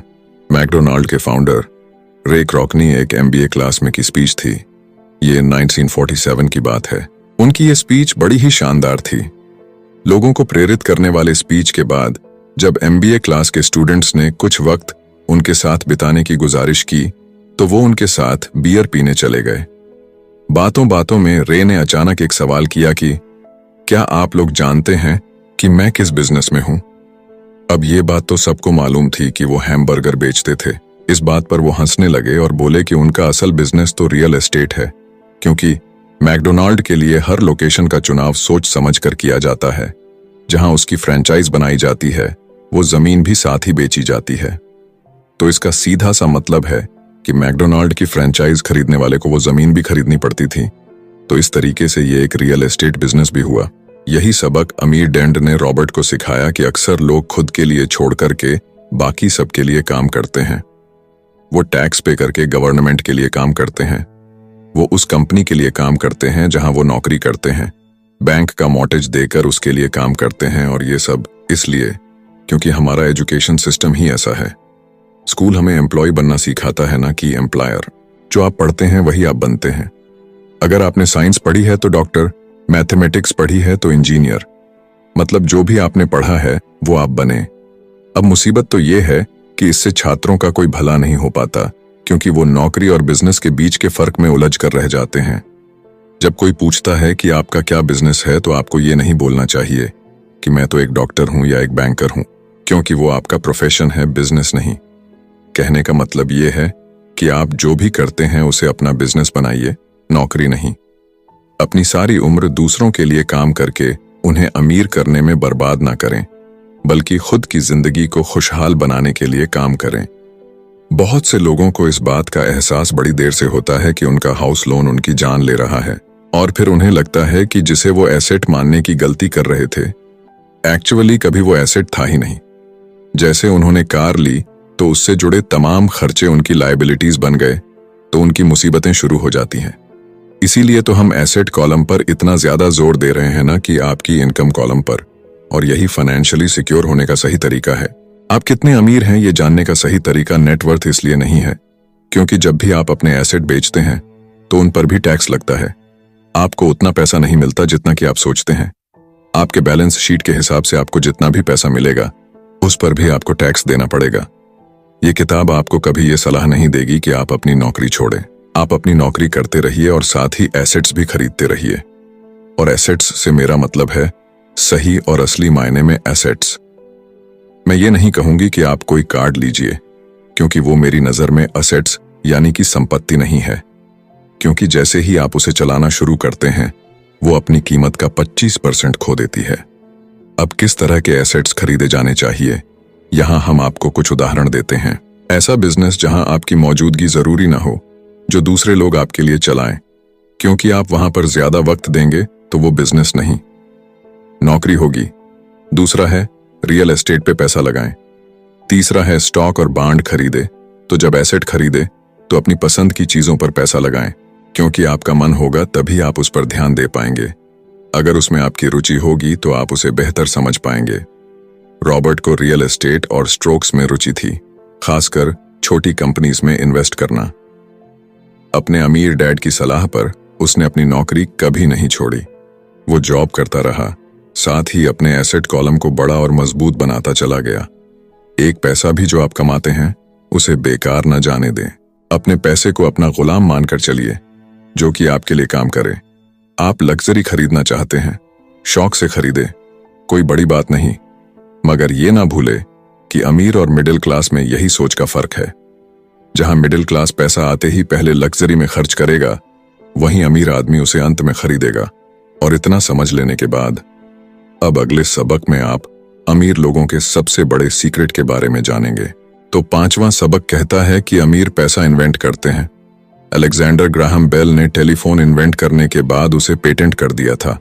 मैकडोनाल्ड के फाउंडर रे क्रॉकनी एक MBA क्लास में की स्पीच थी। ये 1947 की बात है। उनकी ये स्पीच बड़ी ही शानदार थी। लोगों को प्रेरित करने वाले स्पीच के बाद जब MBA क्लास के स्टूडेंट्स ने कुछ वक्त उनके साथ बिताने की गुजारिश की तो वो उनके साथ बियर पीने चले गए। बातों बातों में रे ने अचानक एक सवाल किया कि क्या आप लोग जानते हैं कि मैं किस बिजनेस में हूं? अब ये बात तो सबको मालूम थी कि वो हैमबर्गर बेचते थे। इस बात पर वो हंसने लगे और बोले कि उनका असल बिजनेस तो रियल एस्टेट है, क्योंकि मैकडोनाल्ड के लिए हर लोकेशन का चुनाव सोच समझ कर किया जाता है। जहां उसकी फ्रेंचाइज बनाई जाती है वो जमीन भी साथ ही बेची जाती है। तो इसका सीधा सा मतलब है कि मैकडोनाल्ड की फ्रेंचाइज खरीदने वाले को वो जमीन भी खरीदनी पड़ती थी। तो इस तरीके से ये एक रियल एस्टेट बिजनेस भी हुआ। यही सबक अमीर डैड ने रॉबर्ट को सिखाया कि अक्सर लोग खुद के लिए छोड़ करके बाकी सबके लिए काम करते हैं। वो टैक्स पे करके गवर्नमेंट के लिए काम करते हैं, वो उस कंपनी के लिए काम करते हैं जहां वो नौकरी करते हैं, बैंक का मॉर्टगेज देकर उसके लिए काम करते हैं। और ये सब इसलिए क्योंकि हमारा एजुकेशन सिस्टम ही ऐसा है। स्कूल हमें एम्प्लॉय बनना सिखाता है, ना कि एम्प्लॉयर। जो आप पढ़ते हैं वही आप बनते हैं। अगर आपने साइंस पढ़ी है तो डॉक्टर, मैथमेटिक्स पढ़ी है तो इंजीनियर, मतलब जो भी आपने पढ़ा है वो आप बने। अब मुसीबत तो ये है कि इससे छात्रों का कोई भला नहीं हो पाता, क्योंकि वो नौकरी और बिजनेस के बीच के फर्क में उलझ कर रह जाते हैं। जब कोई पूछता है कि आपका क्या बिजनेस है तो आपको ये नहीं बोलना चाहिए कि मैं तो एक डॉक्टर हूं या एक बैंकर हूं, क्योंकि वो आपका प्रोफेशन है, बिजनेस नहीं। कहने का मतलब ये है कि आप जो भी करते हैं उसे अपना बिजनेस बनाइए, नौकरी नहीं। अपनी सारी उम्र दूसरों के लिए काम करके उन्हें अमीर करने में बर्बाद ना करें, बल्कि खुद की जिंदगी को खुशहाल बनाने के लिए काम करें। बहुत से लोगों को इस बात का एहसास बड़ी देर से होता है कि उनका हाउस लोन उनकी जान ले रहा है, और फिर उन्हें लगता है कि जिसे वो एसेट मानने की गलती कर रहे थे, एक्चुअली कभी वो एसेट था ही नहीं। जैसे उन्होंने कार ली तो उससे जुड़े तमाम खर्चे उनकी लायबिलिटीज बन गए, तो उनकी मुसीबतें शुरू हो जाती हैं। इसीलिए तो हम एसेट कॉलम पर इतना ज्यादा जोर दे रहे हैं ना कि आपकी इनकम कॉलम पर, और यही फाइनेंशियली सिक्योर होने का सही तरीका है। आप कितने अमीर हैं ये जानने का सही तरीका नेटवर्थ इसलिए नहीं है, क्योंकि जब भी आप अपने एसेट बेचते हैं तो उन पर भी टैक्स लगता है। आपको उतना पैसा नहीं मिलता जितना कि आप सोचते हैं। आपके बैलेंस शीट के हिसाब से आपको जितना भी पैसा मिलेगा उस पर भी आपको टैक्स देना पड़ेगा। ये किताब आपको कभी ये सलाह नहीं देगी कि आप अपनी नौकरी छोड़ें। आप अपनी नौकरी करते रहिए और साथ ही एसेट्स भी खरीदते रहिए। और एसेट्स से मेरा मतलब है सही और असली मायने में एसेट्स। मैं ये नहीं कहूंगी कि आप कोई कार्ड लीजिए, क्योंकि वो मेरी नजर में असेट्स यानी कि संपत्ति नहीं है, क्योंकि जैसे ही आप उसे चलाना शुरू करते हैं वो अपनी कीमत का 25% खो देती है। अब किस तरह के एसेट्स खरीदे जाने चाहिए, यहां हम आपको कुछ उदाहरण देते हैं। ऐसा बिजनेस जहां आपकी मौजूदगी जरूरी ना हो, जो दूसरे लोग आपके लिए चलाएं, क्योंकि आप वहां पर ज्यादा वक्त देंगे तो वो बिजनेस नहीं, नौकरी होगी। दूसरा है रियल एस्टेट पे पैसा लगाएं। तीसरा है स्टॉक और बांड खरीदे, तो जब एसेट खरीदे तो अपनी पसंद की चीजों पर पैसा लगाएं, क्योंकि आपका मन होगा तभी आप उस पर ध्यान दे पाएंगे। अगर उसमें आपकी रुचि होगी तो आप उसे बेहतर समझ पाएंगे। रॉबर्ट को रियल एस्टेट और स्ट्रोक्स में रुचि थी, खासकर छोटी कंपनीज में इन्वेस्ट करना। अपने अमीर डैड की सलाह पर उसने अपनी नौकरी कभी नहीं छोड़ी। वो जॉब करता रहा, साथ ही अपने एसेट कॉलम को बड़ा और मजबूत बनाता चला गया। एक पैसा भी जो आप कमाते हैं उसे बेकार न जाने दें। अपने पैसे को अपना गुलाम मानकर चलिए, जो कि आपके लिए काम करे। आप लग्जरी खरीदना चाहते हैं, शौक से खरीदे, कोई बड़ी बात नहीं, मगर ये ना भूले कि अमीर और मिडिल क्लास में यही सोच का फर्क है। जहां मिडिल क्लास पैसा आते ही पहले लग्जरी में खर्च करेगा, वहीं अमीर आदमी उसे अंत में खरीदेगा। और इतना समझ लेने के बाद अब अगले सबक में आप अमीर लोगों के सबसे बड़े सीक्रेट के बारे में जानेंगे। तो 5वां सबक कहता है कि अमीर पैसा इन्वेंट करते हैं। अलेक्जेंडर ग्राहम बेल ने टेलीफोन इन्वेंट करने के बाद उसे पेटेंट कर दिया था।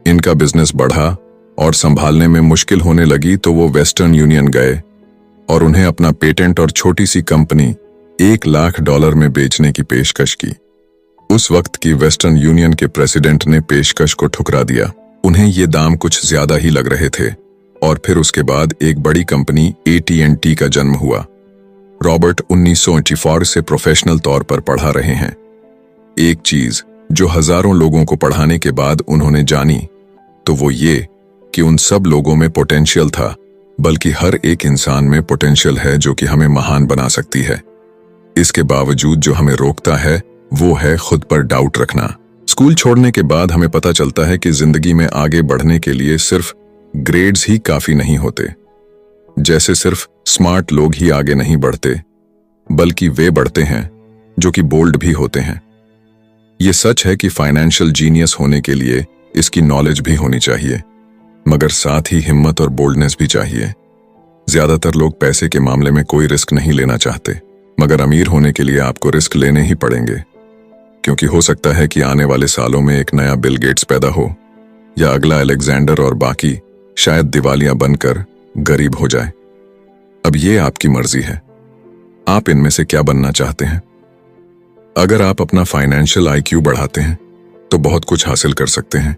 इनका बिजनेस बढ़ा और संभालने में मुश्किल होने लगी तो वो वेस्टर्न यूनियन गए और उन्हें अपना पेटेंट और छोटी सी कंपनी $1,00,000 में बेचने की पेशकश की। उस वक्त की वेस्टर्न यूनियन के प्रेसिडेंट ने पेशकश को ठुकरा दिया। उन्हें ये दाम कुछ ज्यादा ही लग रहे थे और फिर उसके बाद एक बड़ी कंपनी AT&T का जन्म हुआ। रॉबर्ट 1984 से प्रोफेशनल तौर पर पढ़ा रहे हैं। एक चीज जो हजारों लोगों को पढ़ाने के बाद उन्होंने जानी तो वो ये कि उन सब लोगों में पोटेंशियल था, बल्कि हर एक इंसान में पोटेंशियल है जो कि हमें महान बना सकती है। इसके बावजूद जो हमें रोकता है वो है खुद पर डाउट रखना। स्कूल छोड़ने के बाद हमें पता चलता है कि जिंदगी में आगे बढ़ने के लिए सिर्फ ग्रेड्स ही काफी नहीं होते। जैसे सिर्फ स्मार्ट लोग ही आगे नहीं बढ़ते, बल्कि वे बढ़ते हैं जो कि बोल्ड भी होते हैं। ये सच है कि फाइनेंशियल जीनियस होने के लिए इसकी नॉलेज भी होनी चाहिए, मगर साथ ही हिम्मत और बोल्डनेस भी चाहिए। ज्यादातर लोग पैसे के मामले में कोई रिस्क नहीं लेना चाहते, मगर अमीर होने के लिए आपको रिस्क लेने ही पड़ेंगे, क्योंकि हो सकता है कि आने वाले सालों में एक नया बिल गेट्स पैदा हो या अगला अलेक्जेंडर और बाकी शायद दिवालियां बनकर गरीब हो जाए। अब ये आपकी मर्जी है, आप इनमें से क्या बनना चाहते हैं। अगर आप अपना फाइनेंशियल IQ बढ़ाते हैं तो बहुत कुछ हासिल कर सकते हैं,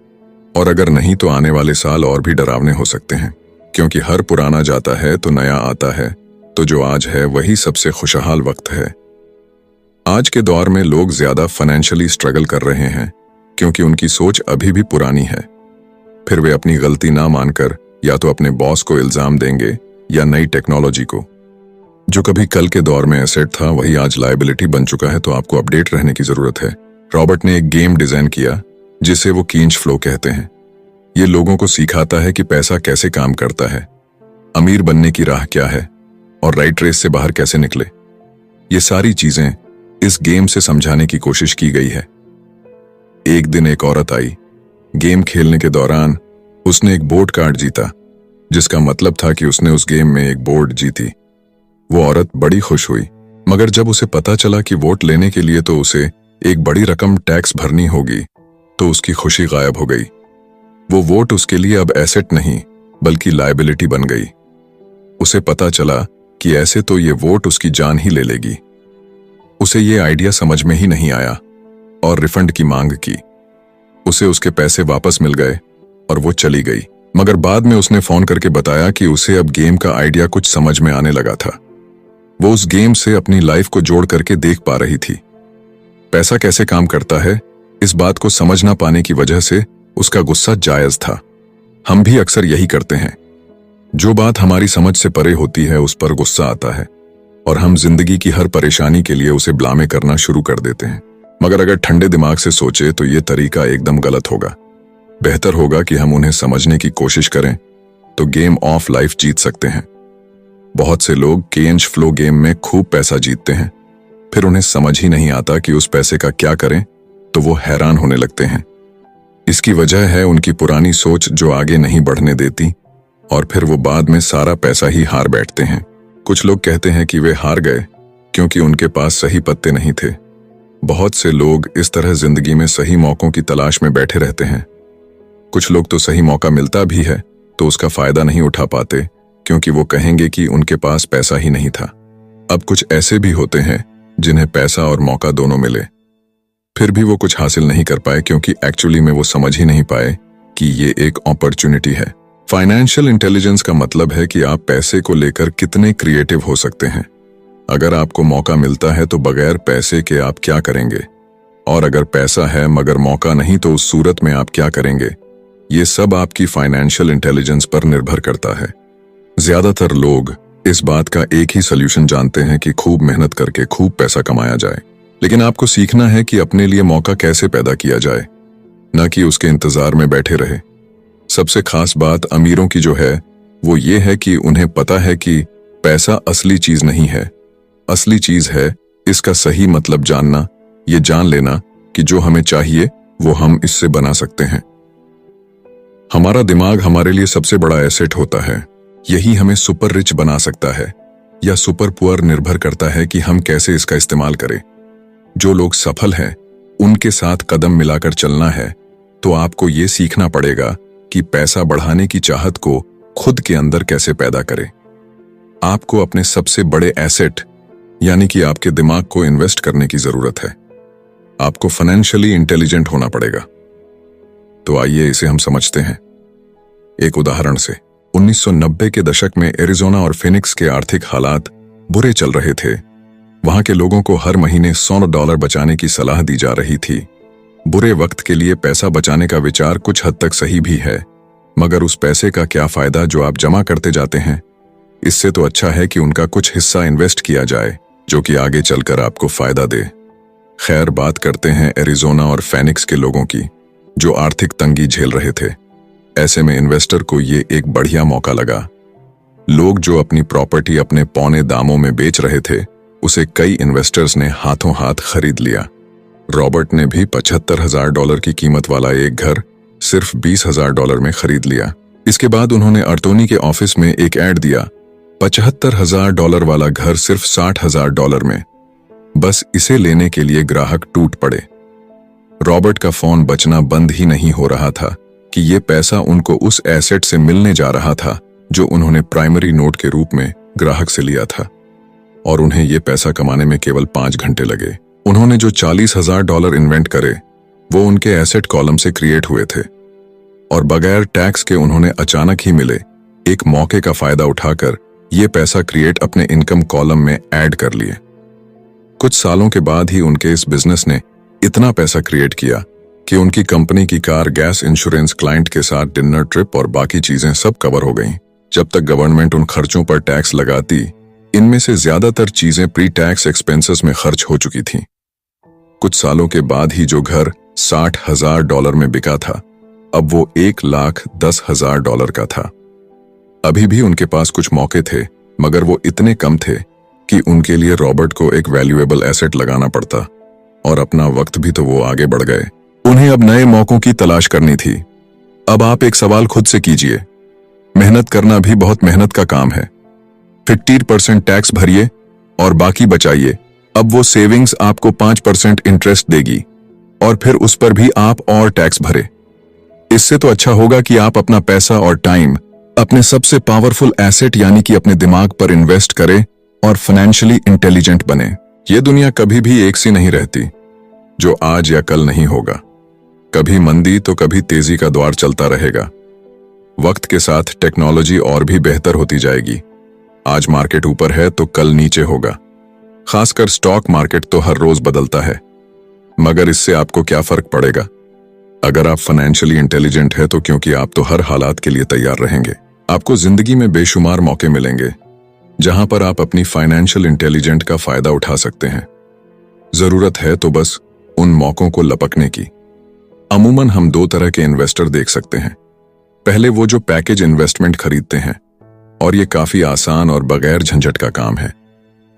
और अगर नहीं तो आने वाले साल और भी डरावने हो सकते हैं, क्योंकि हर पुराना जाता है तो नया आता है। तो जो आज है वही सबसे खुशहाल वक्त है। आज के दौर में लोग ज्यादा फाइनेंशियली स्ट्रगल कर रहे हैं क्योंकि उनकी सोच अभी भी पुरानी है। फिर वे अपनी गलती ना मानकर या तो अपने बॉस को इल्जाम देंगे या नई टेक्नोलॉजी को। जो कभी कल के दौर में एसेट था वही आज लायबिलिटी बन चुका है, तो आपको अपडेट रहने की जरूरत है। रॉबर्ट ने एक गेम डिजाइन किया जिसे वो कींच फ्लो कहते हैं। ये लोगों को सिखाता है कि पैसा कैसे काम करता है, अमीर बनने की राह क्या है और राइट रेस से बाहर कैसे निकले। ये सारी चीजें इस गेम से समझाने की कोशिश की गई है। एक दिन एक औरत आई। गेम खेलने के दौरान उसने एक बोर्ड कार्ड जीता, जिसका मतलब था कि उसने उस गेम में एक बोर्ड जीती। वो औरत बड़ी खुश हुई, मगर जब उसे पता चला कि वोट लेने के लिए तो उसे एक बड़ी रकम टैक्स भरनी होगी, तो उसकी खुशी गायब हो गई। वो वोट उसके लिए अब एसेट नहीं बल्कि लायबिलिटी बन गई। उसे पता चला कि ऐसे तो ये वोट उसकी जान ही ले लेगी। उसे ये आइडिया समझ में ही नहीं आया और रिफंड की मांग की। उसे उसके पैसे वापस मिल गए और वो चली गई, मगर बाद में उसने फोन करके बताया कि उसे अब गेम का आइडिया कुछ समझ में आने लगा था। वो उस गेम से अपनी लाइफ को जोड़ करके देख पा रही थी। पैसा कैसे काम करता है, इस बात को समझ ना पाने की वजह से उसका गुस्सा जायज था। हम भी अक्सर यही करते हैं। जो बात हमारी समझ से परे होती है उस पर गुस्सा आता है और हम जिंदगी की हर परेशानी के लिए उसे ब्लामे करना शुरू कर देते हैं। मगर अगर ठंडे दिमाग से सोचे तो ये तरीका एकदम गलत होगा। बेहतर होगा कि हम उन्हें समझने की कोशिश करें तो गेम ऑफ लाइफ जीत सकते हैं। बहुत से लोग कैश फ्लो गेम में खूब पैसा जीतते हैं, फिर उन्हें समझ ही नहीं आता कि उस पैसे का क्या करें, तो वो हैरान होने लगते हैं। इसकी वजह है उनकी पुरानी सोच जो आगे नहीं बढ़ने देती, और फिर वो बाद में सारा पैसा ही हार बैठते हैं। कुछ लोग कहते हैं कि वे हार गए क्योंकि उनके पास सही पत्ते नहीं थे। बहुत से लोग इस तरह जिंदगी में सही मौकों की तलाश में बैठे रहते हैं। कुछ लोग तो सही मौका मिलता भी है तो उसका फायदा नहीं उठा पाते क्योंकि वो कहेंगे कि उनके पास पैसा ही नहीं था। अब कुछ ऐसे भी होते हैं जिन्हें पैसा और मौका दोनों मिले, फिर भी वो कुछ हासिल नहीं कर पाए क्योंकि एक्चुअली में वो समझ ही नहीं पाए कि ये एक अपॉर्चुनिटी है। फाइनेंशियल इंटेलिजेंस का मतलब है कि आप पैसे को लेकर कितने क्रिएटिव हो सकते हैं। अगर आपको मौका मिलता है तो बगैर पैसे के आप क्या करेंगे, और अगर पैसा है मगर मौका नहीं तो उस सूरत में आप क्या करेंगे। ये सब आपकी फाइनेंशियल इंटेलिजेंस पर निर्भर करता है। ज्यादातर लोग इस बात का एक ही सॉल्यूशन जानते हैं कि खूब मेहनत करके खूब पैसा कमाया जाए, लेकिन आपको सीखना है कि अपने लिए मौका कैसे पैदा किया जाए, न कि उसके इंतजार में बैठे रहे। सबसे खास बात अमीरों की जो है वो ये है कि उन्हें पता है कि पैसा असली चीज नहीं है। असली चीज है इसका सही मतलब जानना, ये जान लेना कि जो हमें चाहिए वो हम इससे बना सकते हैं। हमारा दिमाग हमारे लिए सबसे बड़ा एसेट होता है। यही हमें सुपर रिच बना सकता है या सुपर पुअर, निर्भर करता है कि हम कैसे इसका इस्तेमाल करें। जो लोग सफल हैं उनके साथ कदम मिलाकर चलना है तो आपको ये सीखना पड़ेगा कि पैसा बढ़ाने की चाहत को खुद के अंदर कैसे पैदा करें। आपको अपने सबसे बड़े एसेट यानी कि आपके दिमाग को इन्वेस्ट करने की जरूरत है। आपको फाइनेंशियली इंटेलिजेंट होना पड़ेगा। तो आइए इसे हम समझते हैं एक उदाहरण से। 1990 के दशक में एरिज़ोना और फिनिक्स के आर्थिक हालात बुरे चल रहे थे। वहां के लोगों को हर महीने $100 बचाने की सलाह दी जा रही थी। बुरे वक्त के लिए पैसा बचाने का विचार कुछ हद तक सही भी है, मगर उस पैसे का क्या फायदा जो आप जमा करते जाते हैं। इससे तो अच्छा है कि उनका कुछ हिस्सा इन्वेस्ट किया जाए जो कि आगे चलकर आपको फायदा दे। खैर, बात करते हैं एरिज़ोना और फिनिक्स के लोगों की जो आर्थिक तंगी झेल रहे थे। ऐसे में इन्वेस्टर को ये एक बढ़िया मौका लगा। लोग जो अपनी प्रॉपर्टी अपने पौने दामों में बेच रहे थे उसे कई इन्वेस्टर्स ने हाथों हाथ खरीद लिया। रॉबर्ट ने भी $75,000 की कीमत वाला एक घर सिर्फ $20,000 में खरीद लिया। इसके बाद उन्होंने अर्तोनी के ऑफिस में एक ऐड दिया, $75,000 वाला घर सिर्फ $60,000 में। बस इसे लेने के लिए ग्राहक टूट पड़े। रॉबर्ट का फोन बजना बंद ही नहीं हो रहा था कि ये पैसा उनको उस एसेट से मिलने जा रहा था जो उन्होंने प्राइमरी नोट के रूप में ग्राहक से लिया था, और उन्हें ये पैसा कमाने में केवल 5 घंटे लगे। उन्होंने जो $40,000 इन्वेंट करे वो उनके एसेट कॉलम से क्रिएट हुए थे, और बगैर टैक्स के उन्होंने अचानक ही मिले एक मौके का फायदा उठाकर ये पैसा क्रिएट अपने इनकम कॉलम में ऐड कर लिए। कुछ सालों के बाद ही उनके इस बिजनेस ने इतना पैसा क्रिएट किया कि उनकी कंपनी की कार, गैस, इंश्योरेंस, क्लाइंट के साथ डिनर ट्रिप और बाकी चीजें सब कवर हो गईं। जब तक गवर्नमेंट उन खर्चों पर टैक्स लगाती, इनमें से ज्यादातर चीजें प्री टैक्स एक्सपेंसेस में खर्च हो चुकी थीं। कुछ सालों के बाद ही जो घर $60,000 में बिका था अब वो $1,10,000 का था। अभी भी उनके पास कुछ मौके थे, मगर वो इतने कम थे कि उनके लिए रॉबर्ट को एक वैल्यूएबल एसेट लगाना पड़ता, और अपना वक्त भी तो वो आगे बढ़ गए। उन्हें अब नए मौकों की तलाश करनी थी। अब आप एक सवाल खुद से कीजिए, मेहनत करना भी बहुत मेहनत का काम है। 50% टैक्स भरिए और बाकी बचाइए। अब वो सेविंग्स आपको 5% इंटरेस्ट देगी, और फिर उस पर भी आप और टैक्स भरे। इससे तो अच्छा होगा कि आप अपना पैसा और टाइम अपने सबसे पावरफुल एसेट यानी कि अपने दिमाग पर इन्वेस्ट करें और फाइनेंशियली इंटेलिजेंट बने। ये दुनिया कभी भी एक सी नहीं रहती, जो आज या कल नहीं होगा। कभी मंदी तो कभी तेजी का दौर चलता रहेगा। वक्त के साथ टेक्नोलॉजी और भी बेहतर होती जाएगी। आज मार्केट ऊपर है तो कल नीचे होगा। खासकर स्टॉक मार्केट तो हर रोज बदलता है, मगर इससे आपको क्या फर्क पड़ेगा? अगर आप फाइनेंशियली इंटेलिजेंट है तो क्योंकि आप तो हर हालात के लिए तैयार रहेंगे। आपको जिंदगी में बेशुमार मौके मिलेंगे जहां पर आप अपनी फाइनेंशियल इंटेलिजेंट का फायदा उठा सकते हैं। जरूरत है तो बस उन मौकों को लपकने की। अमूमन हम दो तरह के इन्वेस्टर देख सकते हैं। पहले वो जो पैकेज इन्वेस्टमेंट खरीदते हैं और ये काफी आसान और बगैर झंझट का काम है।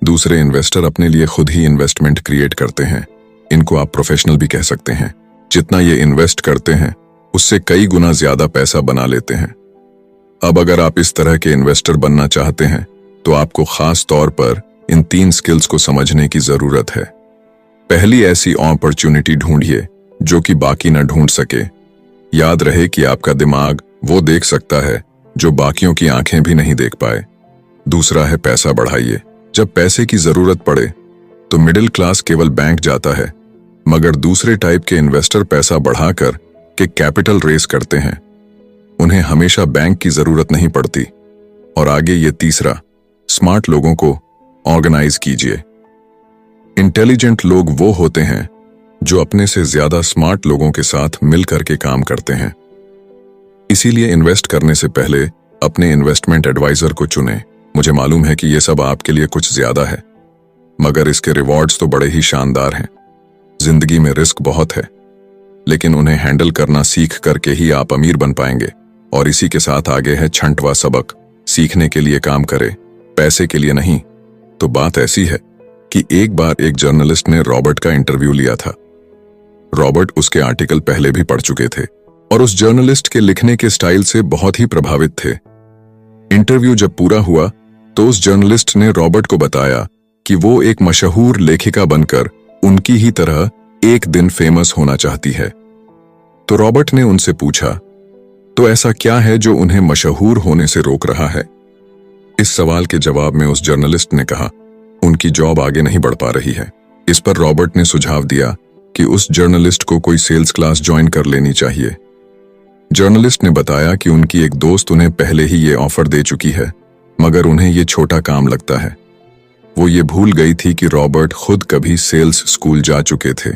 दूसरे इन्वेस्टर अपने लिए खुद ही इन्वेस्टमेंट क्रिएट करते हैं। इनको आप प्रोफेशनल भी कह सकते हैं। जितना ये इन्वेस्ट करते हैं उससे कई गुना ज्यादा पैसा बना लेते हैं। अब अगर आप इस तरह के इन्वेस्टर बनना चाहते हैं तो आपको खास तौर पर इन 3 स्किल्स को समझने की जरूरत है। पहली, ऐसी अपॉर्चुनिटी ढूंढिए जो कि बाकी न ढूंढ सके। याद रहे कि आपका दिमाग वो देख सकता है जो बाकियों की आंखें भी नहीं देख पाए। दूसरा है, पैसा बढ़ाइए। जब पैसे की जरूरत पड़े तो मिडिल क्लास केवल बैंक जाता है, मगर दूसरे टाइप के इन्वेस्टर पैसा बढ़ाकर के कैपिटल रेस करते हैं। उन्हें हमेशा बैंक की जरूरत नहीं पड़ती। और आगे ये तीसरा, स्मार्ट लोगों को ऑर्गेनाइज कीजिए। इंटेलिजेंट लोग वो होते हैं जो अपने से ज्यादा स्मार्ट लोगों के साथ मिलकर के काम करते हैं। इसीलिए इन्वेस्ट करने से पहले अपने इन्वेस्टमेंट एडवाइजर को चुनें। मुझे मालूम है कि ये सब आपके लिए कुछ ज्यादा है, मगर इसके रिवॉर्ड्स तो बड़े ही शानदार हैं। जिंदगी में रिस्क बहुत है, लेकिन उन्हें हैंडल करना सीख करके ही आप अमीर बन पाएंगे। और इसी के साथ आगे है छंटवा सबक, सीखने के लिए काम करें, पैसे के लिए नहीं। तो बात ऐसी है कि एक बार एक जर्नलिस्ट ने रॉबर्ट का इंटरव्यू लिया था। रॉबर्ट उसके आर्टिकल पहले भी पढ़ चुके थे और उस जर्नलिस्ट के लिखने के स्टाइल से बहुत ही प्रभावित थे। इंटरव्यू जब पूरा हुआ तो उस जर्नलिस्ट ने रॉबर्ट को बताया कि वो एक मशहूर लेखिका बनकर उनकी ही तरह एक दिन फेमस होना चाहती है। तो रॉबर्ट ने उनसे पूछा, तो ऐसा क्या है जो उन्हें मशहूर होने से रोक रहा है? इस सवाल के जवाब में उस जर्नलिस्ट ने कहा, उनकी जॉब आगे नहीं बढ़ पा रही है। इस पर रॉबर्ट ने सुझाव दिया कि उस जर्नलिस्ट को कोई सेल्स क्लास ज्वाइन कर लेनी चाहिए। जर्नलिस्ट ने बताया कि उनकी एक दोस्त उन्हें पहले ही ये ऑफर दे चुकी है, मगर उन्हें ये छोटा काम लगता है। वो ये भूल गई थी कि रॉबर्ट खुद कभी सेल्स स्कूल जा चुके थे।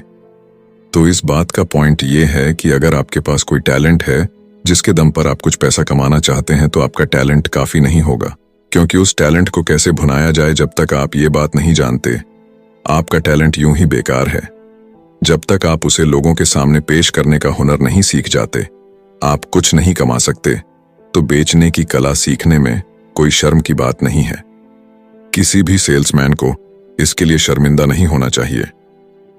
तो इस बात का पॉइंट ये है कि अगर आपके पास कोई टैलेंट है जिसके दम पर आप कुछ पैसा कमाना चाहते हैं, तो आपका टैलेंट काफी नहीं होगा, क्योंकि उस टैलेंट को कैसे भुनाया जाए जब तक आप ये बात नहीं जानते, आपका टैलेंट यूं ही बेकार है। जब तक आप उसे लोगों के सामने पेश करने का हुनर नहीं सीख जाते, आप कुछ नहीं कमा सकते। तो बेचने की कला सीखने में कोई शर्म की बात नहीं है। किसी भी सेल्समैन को इसके लिए शर्मिंदा नहीं होना चाहिए।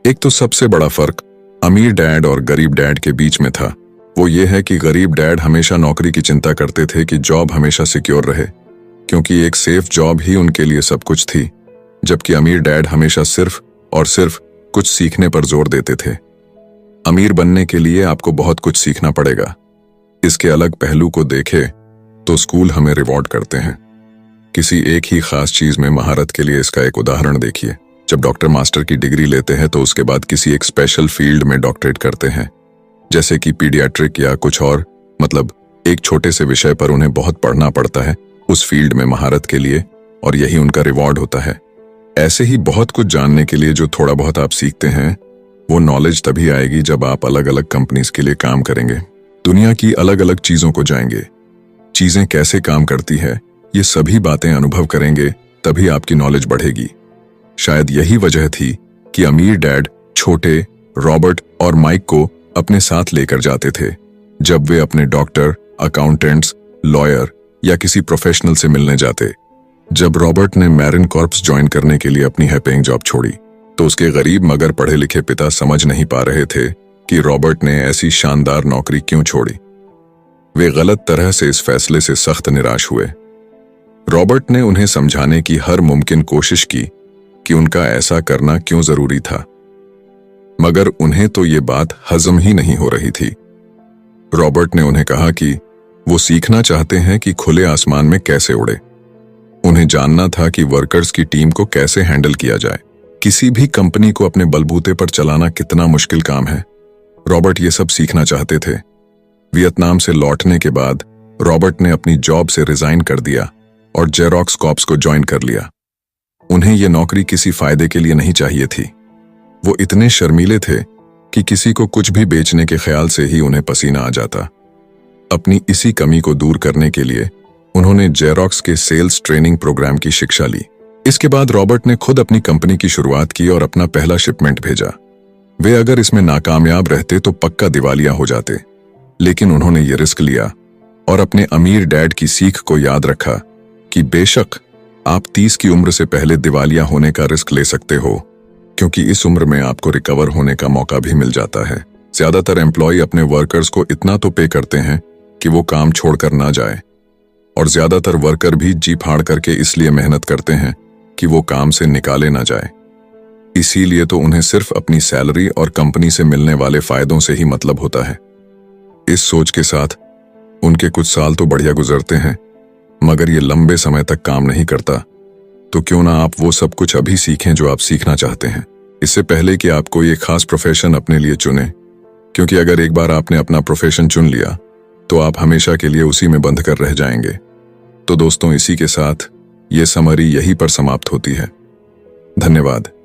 एक तो सबसे बड़ा फर्क अमीर डैड और गरीब डैड के बीच में था, वो ये है कि गरीब डैड हमेशा नौकरी की चिंता करते थे कि जॉब हमेशा सिक्योर रहे, क्योंकि एक सेफ जॉब ही उनके लिए सब कुछ थी। जबकि अमीर डैड हमेशा सिर्फ और सिर्फ कुछ सीखने पर जोर देते थे। अमीर बनने के लिए आपको बहुत कुछ सीखना पड़ेगा। इसके अलग पहलू को देखें तो स्कूल हमें रिवॉर्ड करते हैं किसी एक ही खास चीज में महारत के लिए। इसका एक उदाहरण देखिए, जब डॉक्टर मास्टर की डिग्री लेते हैं तो उसके बाद किसी एक स्पेशल फील्ड में डॉक्टरेट करते हैं, जैसे कि पीडियाट्रिक या कुछ और। मतलब एक छोटे से विषय पर उन्हें बहुत पढ़ना पड़ता है उस फील्ड में महारत के लिए, और यही उनका रिवॉर्ड होता है। ऐसे ही बहुत कुछ जानने के लिए जो थोड़ा बहुत आप सीखते हैं, वो नॉलेज तभी आएगी जब आप अलग अलग कंपनीज के लिए काम करेंगे, दुनिया की अलग अलग चीजों को जाएंगे, चीजें कैसे काम करती है, ये सभी बातें अनुभव करेंगे, तभी आपकी नॉलेज बढ़ेगी। शायद यही वजह थी कि अमीर डैड छोटे रॉबर्ट और माइक को अपने साथ लेकर जाते थे जब वे अपने डॉक्टर, अकाउंटेंट्स, लॉयर या किसी प्रोफेशनल से मिलने जाते। जब रॉबर्ट ने मैरिन कॉर्प्स ज्वाइन करने के लिए अपनी हाई पेइंग जॉब छोड़ी, तो उसके गरीब मगर पढ़े लिखे पिता समझ नहीं पा रहे थे कि रॉबर्ट ने ऐसी शानदार नौकरी क्यों छोड़ी। वे गलत तरह से इस फैसले से सख्त निराश हुए। रॉबर्ट ने उन्हें समझाने की हर मुमकिन कोशिश की कि उनका ऐसा करना क्यों जरूरी था, मगर उन्हें तो ये बात हजम ही नहीं हो रही थी। रॉबर्ट ने उन्हें कहा कि वो सीखना चाहते हैं कि खुले आसमान में कैसे उड़े। उन्हें जानना था कि वर्कर्स की टीम को कैसे हैंडल किया जाए। किसी भी कंपनी को अपने बलबूते पर चलाना कितना मुश्किल काम है। रॉबर्ट ये सब सीखना चाहते थे। वियतनाम से लौटने के बाद रॉबर्ट ने अपनी जॉब से रिजाइन कर दिया और जेरोक्स कॉर्प्स को ज्वाइन कर लिया। उन्हें यह नौकरी किसी फायदे के लिए नहीं चाहिए थी। वो इतने शर्मीले थे कि किसी को कुछ भी बेचने के ख्याल से ही उन्हें पसीना आ जाता। अपनी इसी कमी को दूर करने के लिए उन्होंने जेरोक्स के सेल्स ट्रेनिंग प्रोग्राम की शिक्षा ली। इसके बाद रॉबर्ट ने खुद अपनी कंपनी की शुरुआत की और अपना पहला शिपमेंट भेजा। वे अगर इसमें नाकामयाब रहते तो पक्का दिवालिया हो जाते, लेकिन उन्होंने ये रिस्क लिया और अपने अमीर डैड की सीख को याद रखा कि बेशक आप 30 की उम्र से पहले दिवालिया होने का रिस्क ले सकते हो, क्योंकि इस उम्र में आपको रिकवर होने का मौका भी मिल जाता है। ज्यादातर एम्प्लॉय अपने वर्कर्स को इतना तो पे करते हैं कि वो काम छोड़कर ना जाए, और ज्यादातर वर्कर भी जी फाड़ करके इसलिए मेहनत करते हैं कि वो काम से निकाले ना जाए। इसीलिए तो उन्हें सिर्फ अपनी सैलरी और कंपनी से मिलने वाले फायदों से ही मतलब होता है। इस सोच के साथ उनके कुछ साल तो बढ़िया गुजरते हैं, मगर ये लंबे समय तक काम नहीं करता। तो क्यों ना आप वो सब कुछ अभी सीखें जो आप सीखना चाहते हैं, इससे पहले कि आप कोई एक खास प्रोफेशन अपने लिए चुनें, क्योंकि अगर एक बार आपने अपना प्रोफेशन चुन लिया तो आप हमेशा के लिए उसी में बंध कर रह जाएंगे। तो दोस्तों, इसी के साथ ये समरी यहीं पर समाप्त होती है। धन्यवाद।